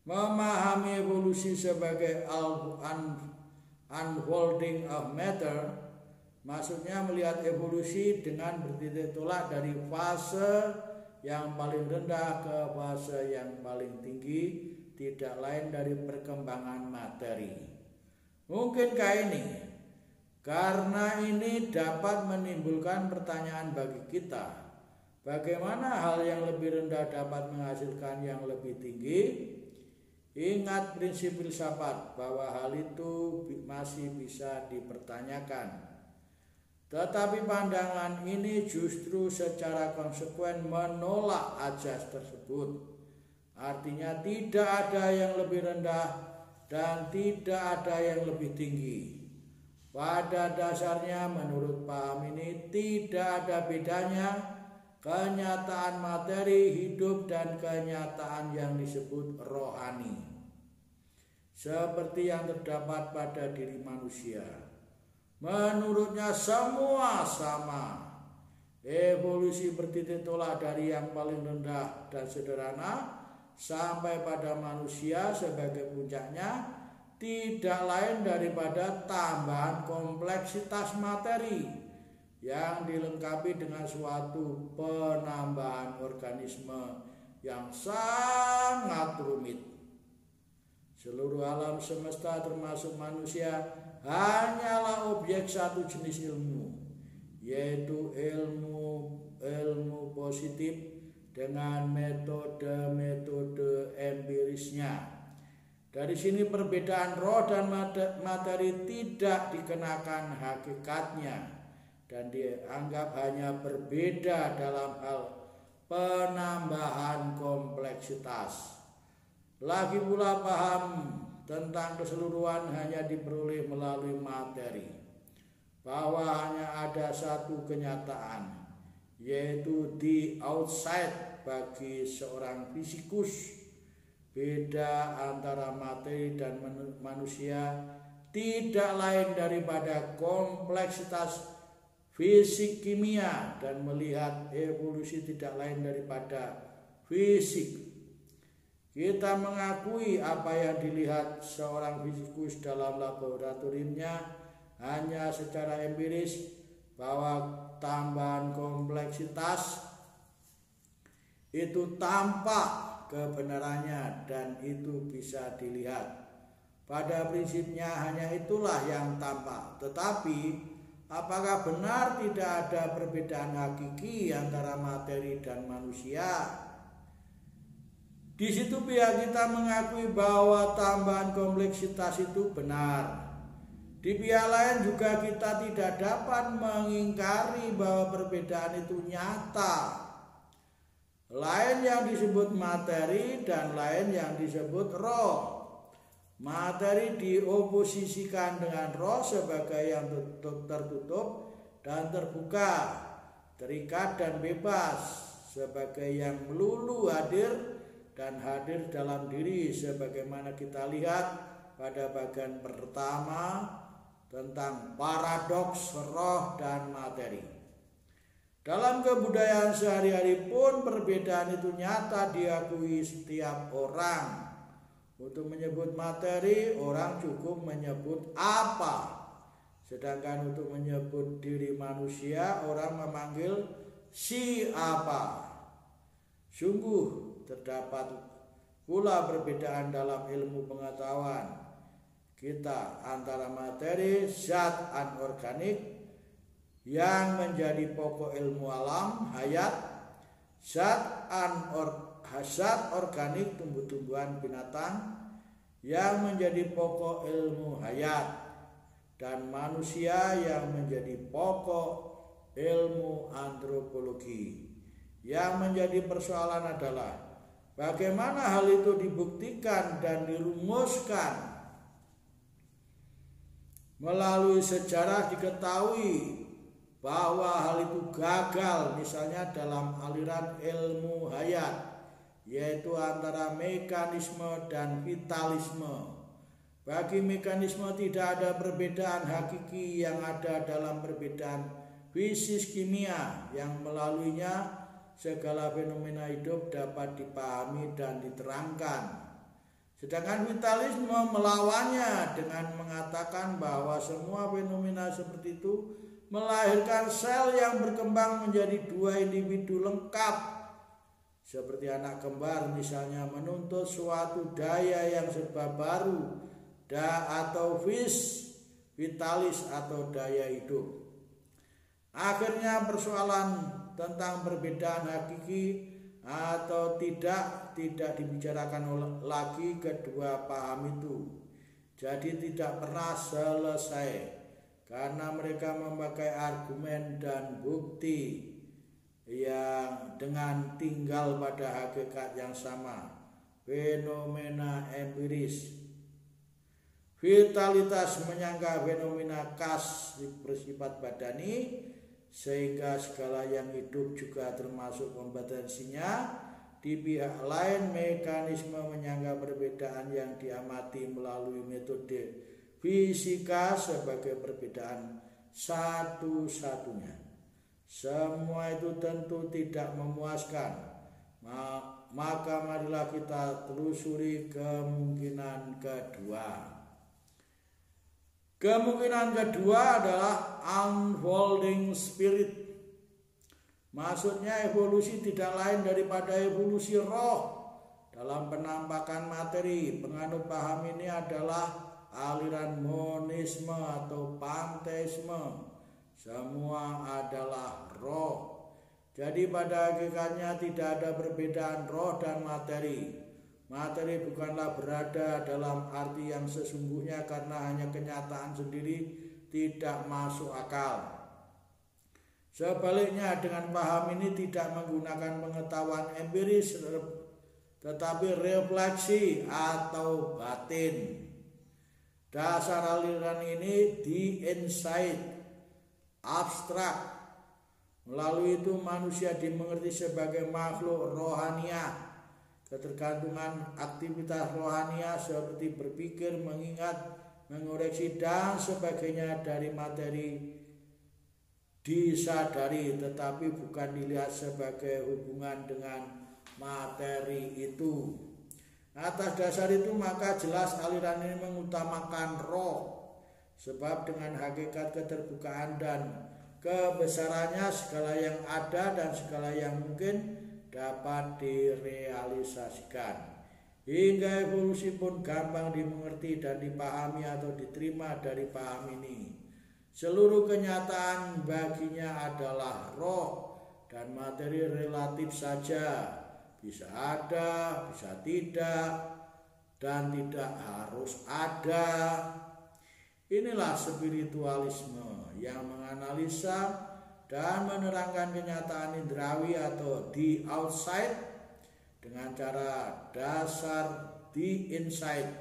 Memahami evolusi sebagai unfolding of matter maksudnya melihat evolusi dengan bertitik tolak dari fase yang paling rendah ke fase yang paling tinggi, tidak lain dari perkembangan materi. Mungkinkah ini? Karena ini dapat menimbulkan pertanyaan bagi kita. Bagaimana hal yang lebih rendah dapat menghasilkan yang lebih tinggi? Ingat prinsip filsafat bahwa hal itu masih bisa dipertanyakan. Tetapi pandangan ini justru secara konsekuen menolak asas tersebut. Artinya tidak ada yang lebih rendah dan tidak ada yang lebih tinggi. Pada dasarnya menurut paham ini tidak ada bedanya kenyataan materi hidup dan kenyataan yang disebut rohani, seperti yang terdapat pada diri manusia. Menurutnya semua sama. Evolusi bertitik tolak dari yang paling rendah dan sederhana sampai pada manusia sebagai puncaknya, tidak lain daripada tambahan kompleksitas materi yang dilengkapi dengan suatu penambahan organisme yang sangat rumit. Seluruh alam semesta termasuk manusia hanyalah objek satu jenis ilmu, yaitu ilmu positif dengan metode-metode empirisnya. Dari sini perbedaan roh dan materi tidak dikenakan hakikatnya dan dianggap hanya berbeda dalam hal penambahan kompleksitas. Lagi pula paham tentang keseluruhan hanya diperoleh melalui materi, bahwa hanya ada satu kenyataan, yaitu the outside bagi seorang fisikus. Beda antara materi dan manusia tidak lain daripada kompleksitas fisik kimia, dan melihat evolusi tidak lain daripada fisik. Kita mengakui apa yang dilihat seorang fisikus dalam laboratoriumnya hanya secara empiris, bahwa tambahan kompleksitas itu tampak kebenarannya dan itu bisa dilihat. Pada prinsipnya hanya itulah yang tampak. Tetapi apakah benar tidak ada perbedaan hakiki antara materi dan manusia? Di situ pihak kita mengakui bahwa tambahan kompleksitas itu benar. Di pihak lain juga kita tidak dapat mengingkari bahwa perbedaan itu nyata. Lain yang disebut materi dan lain yang disebut roh. Materi dioposisikan dengan roh sebagai yang tertutup dan terbuka, terikat dan bebas, sebagai yang melulu hadir dan hadir dalam diri, sebagaimana kita lihat pada bagian pertama tentang paradoks roh dan materi. Dalam kebudayaan sehari-hari pun perbedaan itu nyata diakui setiap orang. Untuk menyebut materi, orang cukup menyebut apa. Sedangkan untuk menyebut diri manusia, orang memanggil si apa. Sungguh terdapat pula perbedaan dalam ilmu pengetahuan kita antara materi, zat anorganik yang menjadi pokok ilmu alam hayat, zat organik tumbuh-tumbuhan binatang yang menjadi pokok ilmu hayat, dan manusia yang menjadi pokok ilmu antropologi. Yang menjadi persoalan adalah bagaimana hal itu dibuktikan dan dirumuskan. Melalui sejarah diketahui bahwa hal itu gagal, misalnya dalam aliran ilmu hayat, yaitu antara mekanisme dan vitalisme. Bagi mekanisme tidak ada perbedaan hakiki yang ada dalam perbedaan fisik kimia yang melaluinya segala fenomena hidup dapat dipahami dan diterangkan. Sedangkan vitalisme melawannya dengan mengatakan bahwa semua fenomena seperti itu melahirkan sel yang berkembang menjadi dua individu lengkap. Seperti anak kembar misalnya menuntut suatu daya yang serba baru atau vitalis atau daya hidup. Akhirnya persoalan tentang perbedaan hakiki atau tidak dibicarakan lagi kedua paham itu. Jadi tidak pernah selesai karena mereka memakai argumen dan bukti yang dengan tinggal pada hakikat yang sama, fenomena empiris. Vitalitas menyangka fenomena khas bersifat badani, sehingga segala yang hidup juga termasuk kompetensinya. Di pihak lain, mekanisme menyangka perbedaan yang diamati melalui metode fisika sebagai perbedaan satu-satunya. Semua itu tentu tidak memuaskan. Maka marilah kita telusuri kemungkinan kedua. Kemungkinan kedua adalah unfolding spirit. Maksudnya evolusi tidak lain daripada evolusi roh dalam penampakan materi. Penganut paham ini adalah aliran monisme atau panteisme. Semua adalah roh. Jadi pada hakikatnya tidak ada perbedaan roh dan materi. Materi bukanlah berada dalam arti yang sesungguhnya karena hanya kenyataan sendiri tidak masuk akal. Sebaliknya, dengan paham ini tidak menggunakan pengetahuan empiris tetapi refleksi atau batin. Dasar aliran ini di insight abstrak. Melalui itu manusia dimengerti sebagai makhluk rohania. Ketergantungan aktivitas rohania seperti berpikir, mengingat, mengoreksi dan sebagainya dari materi disadari tetapi bukan dilihat sebagai hubungan dengan materi itu. Atas dasar itu maka jelas aliran ini mengutamakan roh, sebab dengan hakikat keterbukaan dan kebesarannya segala yang ada dan segala yang mungkin dapat direalisasikan. Hingga evolusi pun gampang dimengerti dan dipahami atau diterima dari paham ini. Seluruh kenyataan baginya adalah roh dan materi relatif saja, bisa ada, bisa tidak, dan tidak harus ada. Inilah spiritualisme yang menganalisa dan menerangkan kenyataan indrawi atau the outside dengan cara dasar the inside,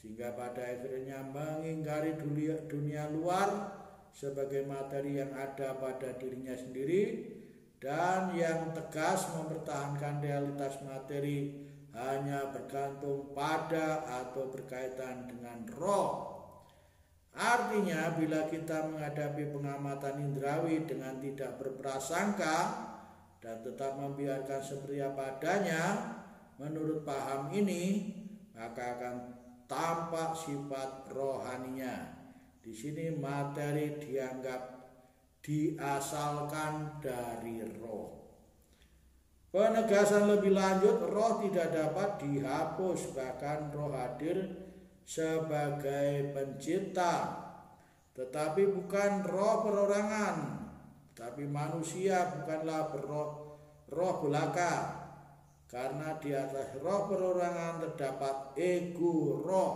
sehingga pada akhirnya mengingkari dunia luar sebagai materi yang ada pada dirinya sendiri dan yang tegas mempertahankan realitas materi hanya bergantung pada atau berkaitan dengan roh. Artinya bila kita menghadapi pengamatan indrawi dengan tidak berprasangka dan tetap membiarkan seperti apa adanya menurut paham ini, maka akan tampak sifat rohaninya. Di sini materi dianggap diasalkan dari roh. Penegasan lebih lanjut, roh tidak dapat dihapus, bahkan roh hadir sebagai pencipta, tetapi bukan roh perorangan. Tapi manusia bukanlah roh belaka, karena di atas roh perorangan terdapat ego roh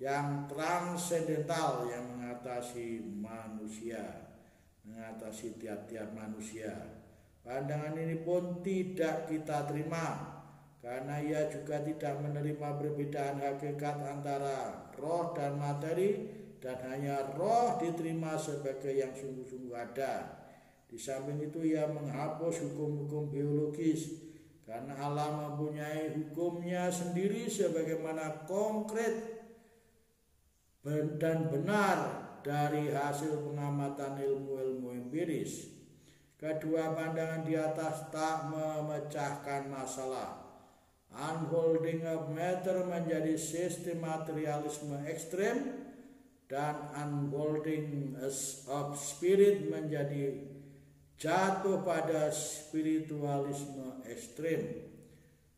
yang transendental yang mengatasi manusia, mengatasi tiap-tiap manusia. Pandangan ini pun tidak kita terima, karena ia juga tidak menerima perbedaan hakikat antara roh dan materi, dan hanya roh diterima sebagai yang sungguh-sungguh ada. Di samping itu ia menghapus hukum-hukum biologis, karena Allah mempunyai hukumnya sendiri sebagaimana konkret dan benar dari hasil pengamatan ilmu-ilmu empiris. Kedua pandangan di atas tak memecahkan masalah. Unfolding of matter menjadi sistem materialisme ekstrem, dan unfolding of spirit menjadi jatuh pada spiritualisme ekstrem.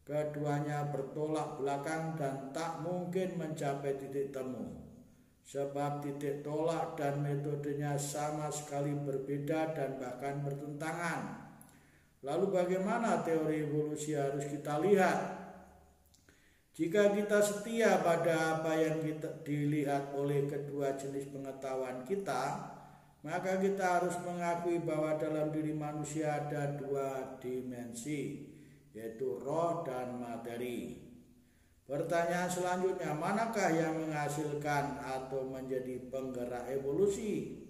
Keduanya bertolak belakang dan tak mungkin mencapai titik temu, sebab titik tolak dan metodenya sama sekali berbeda dan bahkan bertentangan. Lalu bagaimana teori evolusi harus kita lihat? Jika kita setia pada apa yang kita dilihat oleh kedua jenis pengetahuan kita, maka kita harus mengakui bahwa dalam diri manusia ada dua dimensi, yaitu roh dan materi. Pertanyaan selanjutnya, manakah yang menghasilkan atau menjadi penggerak evolusi?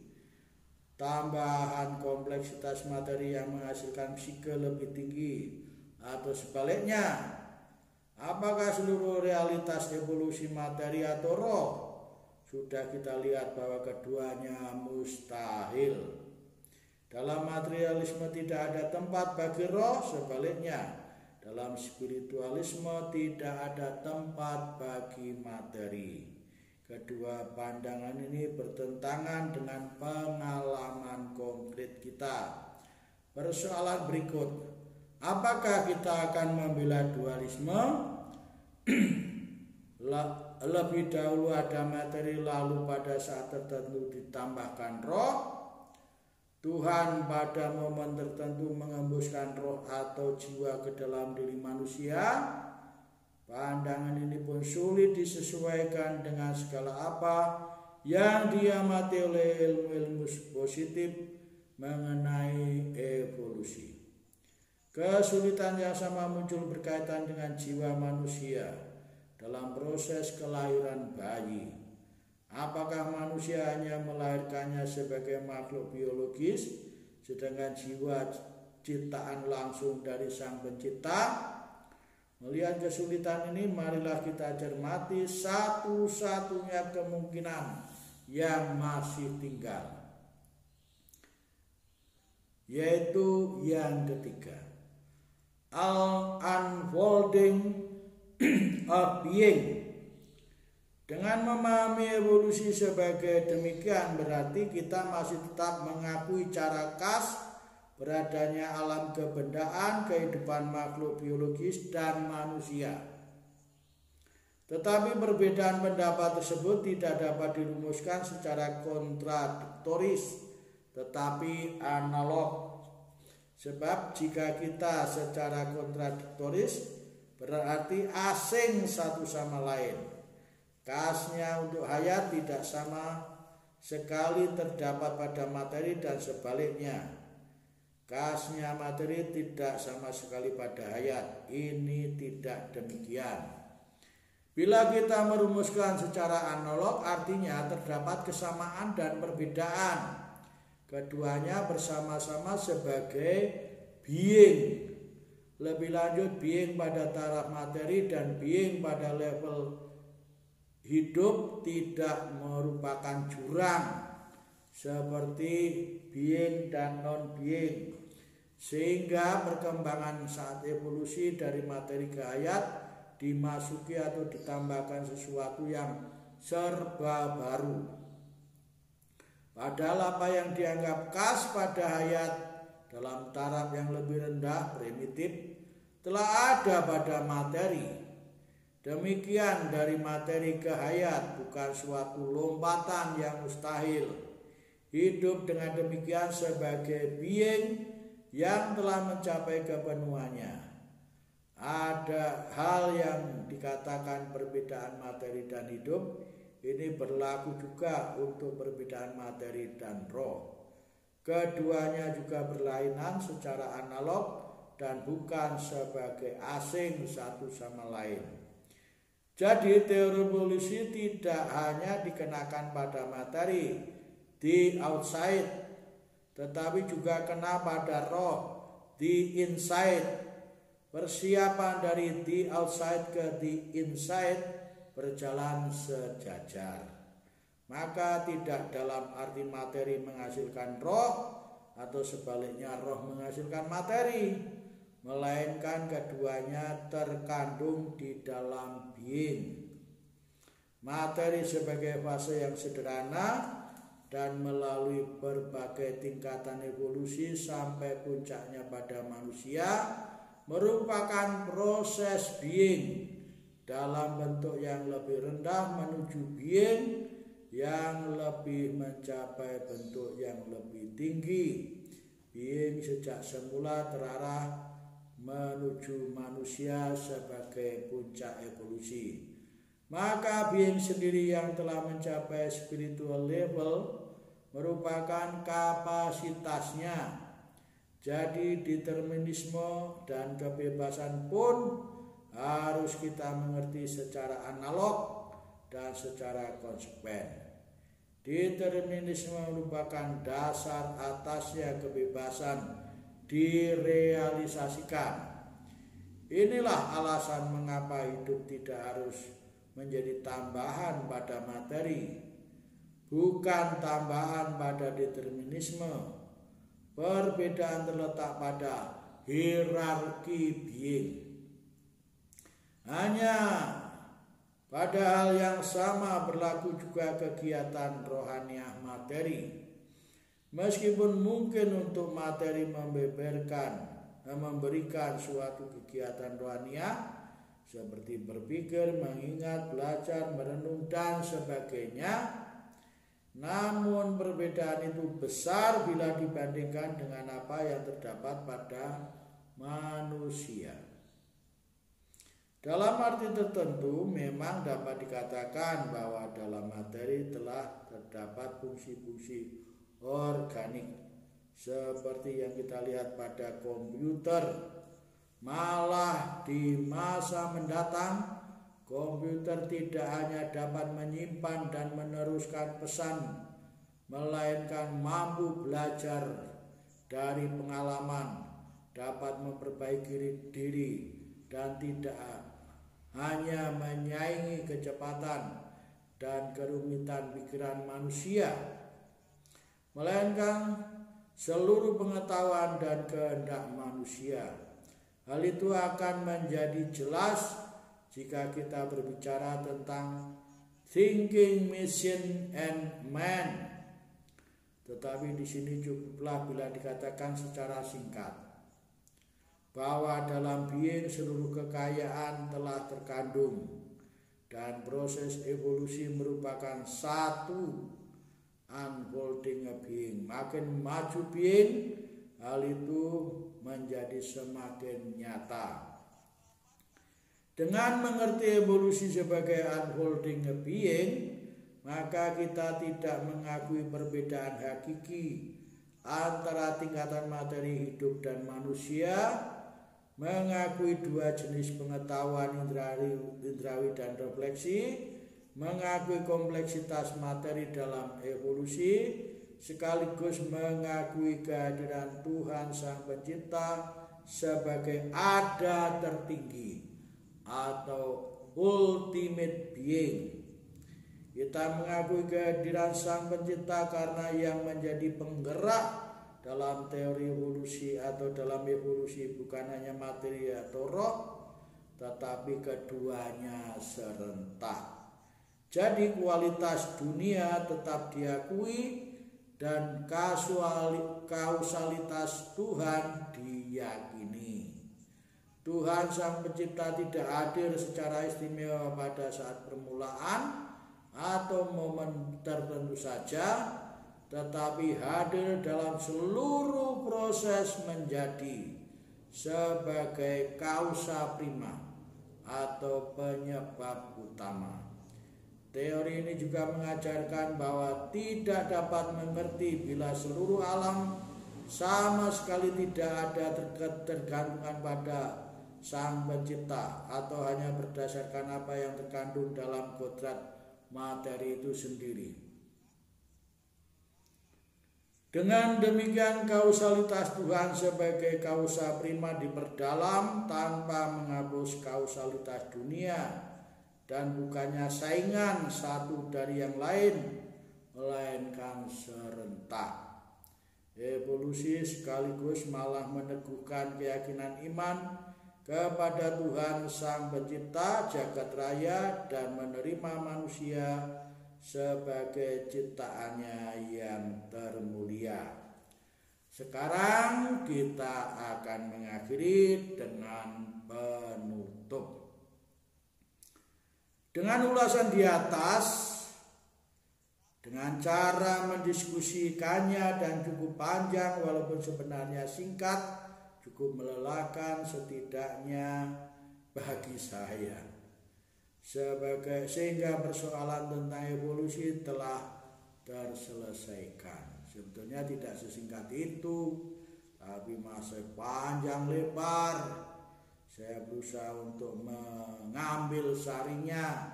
Tambahan kompleksitas materi yang menghasilkan psike lebih tinggi, atau sebaliknya? Apakah seluruh realitas evolusi materi atau roh? Sudah kita lihat bahwa keduanya mustahil. Dalam materialisme tidak ada tempat bagi roh, sebaliknya dalam spiritualisme tidak ada tempat bagi materi. Kedua pandangan ini bertentangan dengan pengalaman konkret kita. Persoalan berikut, apakah kita akan membela dualisme? Lebih dahulu ada materi, lalu pada saat tertentu ditambahkan roh. Tuhan pada momen tertentu mengembuskan roh atau jiwa ke dalam diri manusia. Pandangan ini pun sulit disesuaikan dengan segala apa yang diamati oleh ilmu-ilmu positif mengenai evolusi. Kesulitan yang sama muncul berkaitan dengan jiwa manusia dalam proses kelahiran bayi. Apakah manusia hanya melahirkannya sebagai makhluk biologis, sedangkan jiwa ciptaan langsung dari Sang Pencipta? Melihat kesulitan ini, marilah kita cermati satu-satunya kemungkinan yang masih tinggal, yaitu yang ketiga, unfolding of being. Dengan memahami evolusi sebagai demikian, berarti kita masih tetap mengakui cara khas beradanya alam kebendaan, kehidupan makhluk biologis dan manusia. Tetapi perbedaan pendapat tersebut tidak dapat dirumuskan secara kontradiktoris, tetapi analog. Sebab jika kita secara kontradiktoris, berarti asing satu sama lain. Khasnya untuk hayat tidak sama sekali terdapat pada materi dan sebaliknya. Khasnya materi tidak sama sekali pada hayat. Ini tidak demikian. Bila kita merumuskan secara analog, artinya terdapat kesamaan dan perbedaan. Keduanya bersama-sama sebagai being. Lebih lanjut, being pada taraf materi dan being pada level hidup tidak merupakan jurang seperti being dan non-being, sehingga perkembangan saat evolusi dari materi ke hayat dimasuki atau ditambahkan sesuatu yang serba baru. Padahal apa yang dianggap khas pada hayat dalam taraf yang lebih rendah, primitif, telah ada pada materi. Demikian dari materi ke hayat bukan suatu lompatan yang mustahil. Hidup dengan demikian sebagai being yang telah mencapai kepenuhannya. Ada hal yang dikatakan perbedaan materi dan hidup, ini berlaku juga untuk perbedaan materi dan roh. Keduanya juga berlainan secara analog dan bukan sebagai asing satu sama lain. Jadi teori evolusi tidak hanya dikenakan pada materi, the outside, tetapi juga kena pada roh, the inside. Persiapan dari the outside ke the inside berjalan sejajar. Maka tidak dalam arti materi menghasilkan roh atau sebaliknya roh menghasilkan materi, melainkan keduanya terkandung di dalam being. Materi sebagai fase yang sederhana dan melalui berbagai tingkatan evolusi sampai puncaknya pada manusia merupakan proses being dalam bentuk yang lebih rendah menuju being yang lebih mencapai bentuk yang lebih tinggi. Being sejak semula terarah menuju manusia sebagai puncak evolusi. Maka being sendiri yang telah mencapai spiritual level merupakan kapasitasnya. Jadi determinisme dan kebebasan pun harus kita mengerti secara analog dan secara konsekuen. Determinisme merupakan dasar atasnya kebebasan direalisasikan. Inilah alasan mengapa hidup tidak harus menjadi tambahan pada materi, bukan tambahan pada determinisme. Perbedaan terletak pada hierarki being. Hanya pada hal yang sama berlaku juga kegiatan rohaniah materi. Meskipun mungkin untuk materi memberikan suatu kegiatan rohaniah seperti berpikir, mengingat, belajar, merenung dan sebagainya, namun perbedaan itu besar bila dibandingkan dengan apa yang terdapat pada manusia. Dalam arti tertentu memang dapat dikatakan bahwa dalam materi telah terdapat fungsi-fungsi organik seperti yang kita lihat pada komputer. Malah di masa mendatang, komputer tidak hanya dapat menyimpan dan meneruskan pesan, melainkan mampu belajar dari pengalaman, dapat memperbaiki diri, dan tidak hanya menyaingi kecepatan dan kerumitan pikiran manusia, melainkan seluruh pengetahuan dan kehendak manusia. Hal itu akan menjadi jelas jika kita berbicara tentang thinking machine and man. Tetapi di sini cukuplah bila dikatakan secara singkat bahwa dalam being seluruh kekayaan telah terkandung, dan proses evolusi merupakan satu unfolding a being. Makin maju being, hal itu menjadi semakin nyata. Dengan mengerti evolusi sebagai unfolding a being, maka kita tidak mengakui perbedaan hakiki antara tingkatan materi hidup dan manusia, mengakui dua jenis pengetahuan indrawi dan refleksi, mengakui kompleksitas materi dalam evolusi, sekaligus mengakui kehadiran Tuhan Sang Pencipta sebagai ada tertinggi atau ultimate being. Kita mengakui kehadiran Sang Pencipta karena yang menjadi penggerak dalam teori evolusi atau dalam evolusi bukan hanya materi atau roh, tetapi keduanya serentak. Jadi kualitas dunia tetap diakui dan kausalitas Tuhan diyakini. Tuhan Sang Pencipta tidak hadir secara istimewa pada saat permulaan atau momen tertentu saja, tetapi hadir dalam seluruh proses menjadi sebagai kausa prima atau penyebab utama. Teori ini juga mengajarkan bahwa tidak dapat mengerti bila seluruh alam sama sekali tidak ada tergantungan pada Sang Pencipta atau hanya berdasarkan apa yang terkandung dalam kodrat materi itu sendiri. Dengan demikian kausalitas Tuhan sebagai kausa prima diperdalam tanpa menghapus kausalitas dunia dan bukannya saingan satu dari yang lain, melainkan serentak. Evolusi sekaligus malah meneguhkan keyakinan iman kepada Tuhan Sang Pencipta jagat raya dan menerima manusia sebagai ciptaannya yang termulia. Sekarang kita akan mengakhiri dengan penutup. Dengan ulasan di atas, dengan cara mendiskusikannya dan cukup panjang walaupun sebenarnya singkat, cukup melelahkan setidaknya bagi saya. Sehingga persoalan tentang evolusi telah terselesaikan. Sebetulnya tidak sesingkat itu, tapi masih panjang lebar. Saya berusaha untuk mengambil sarinya,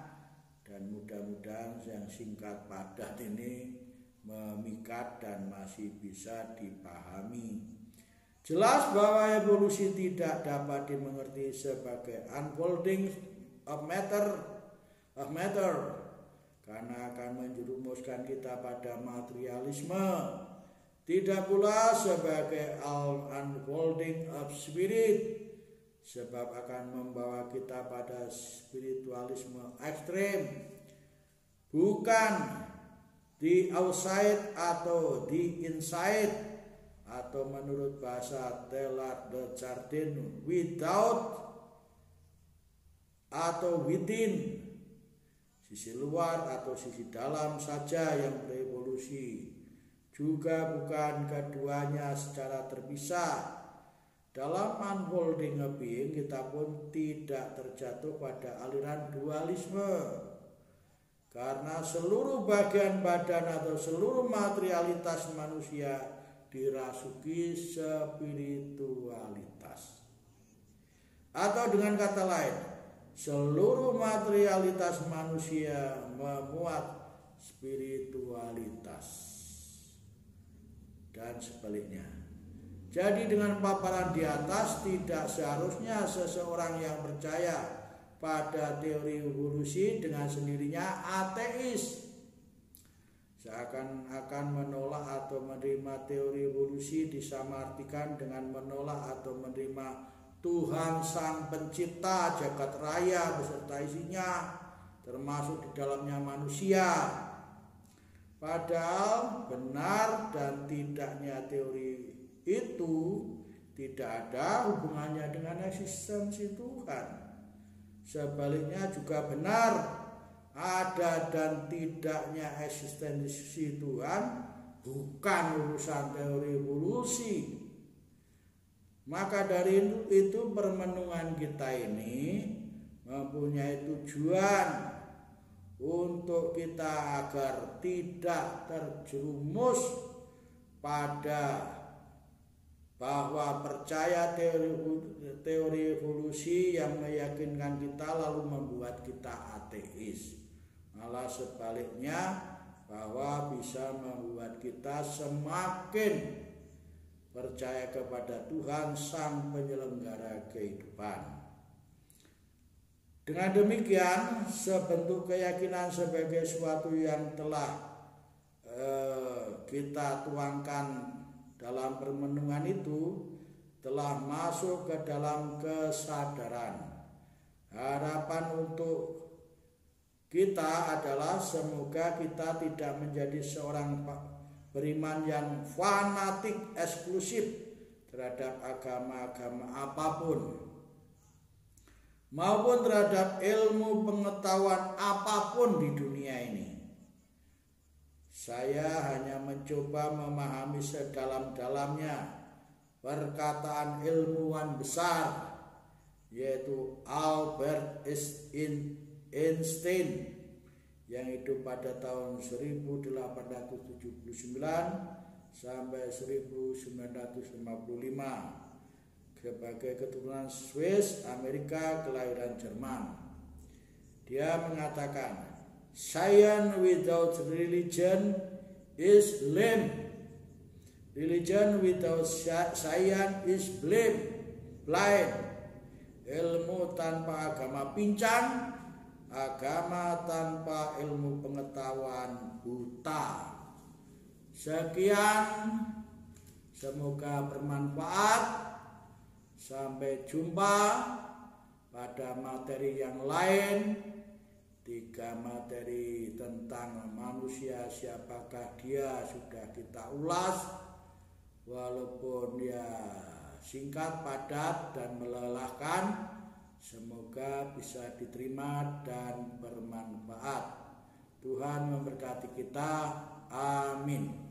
dan mudah-mudahan yang singkat padat ini memikat dan masih bisa dipahami. Jelas bahwa evolusi tidak dapat dimengerti sebagai unfolding of matter karena akan menjerumuskan kita pada materialisme, tidak pula sebagai unfolding of spirit sebab akan membawa kita pada spiritualisme ekstrem, bukan the outside atau the inside, atau menurut bahasa Teilhard de Chardin without atau within, sisi luar atau sisi dalam saja yang berevolusi, juga bukan keduanya secara terpisah. Dalam unfolding a being kita pun tidak terjatuh pada aliran dualisme, karena seluruh bagian badan atau seluruh materialitas manusia dirasuki spiritualitas. Atau dengan kata lain, seluruh materialitas manusia memuat spiritualitas dan sebaliknya. Jadi dengan paparan di atas, tidak seharusnya seseorang yang percaya pada teori evolusi dengan sendirinya ateis, seakan-akan menolak atau menerima teori evolusi disamaratikan dengan menolak atau menerima Tuhan Sang Pencipta jagat raya beserta isinya, termasuk di dalamnya manusia. Padahal benar dan tidaknya teori itu tidak ada hubungannya dengan eksistensi Tuhan. Sebaliknya juga benar, ada dan tidaknya eksistensi Tuhan bukan urusan teori evolusi. Maka dari itu permenungan kita ini mempunyai tujuan untuk kita agar tidak terjerumus pada bahwa percaya teori evolusi yang meyakinkan kita lalu membuat kita ateis. Malah sebaliknya, bahwa bisa membuat kita semakin percaya kepada Tuhan Sang Penyelenggara kehidupan. Dengan demikian, sebentuk keyakinan sebagai suatu yang telah kita tuangkan dalam permenungan itu telah masuk ke dalam kesadaran. Harapan untuk kita adalah semoga kita tidak menjadi seorang beriman yang fanatik eksklusif terhadap agama-agama apapun, maupun terhadap ilmu pengetahuan apapun di dunia ini. Saya hanya mencoba memahami sedalam-dalamnya perkataan ilmuwan besar, yaitu Albert Einstein, yang hidup pada tahun 1879 sampai 1955 sebagai keturunan Swiss Amerika kelahiran Jerman. Dia mengatakan, "Science without religion is lame. Religion without science is blind. Ilmu tanpa agama pincang, agama tanpa ilmu pengetahuan buta." Sekian, semoga bermanfaat. Sampai jumpa pada materi yang lain. 3 materi tentang manusia, siapakah dia, sudah kita ulas. Walaupun ya singkat, padat, dan melelahkan, semoga bisa diterima dan bermanfaat. Tuhan memberkati kita. Amin.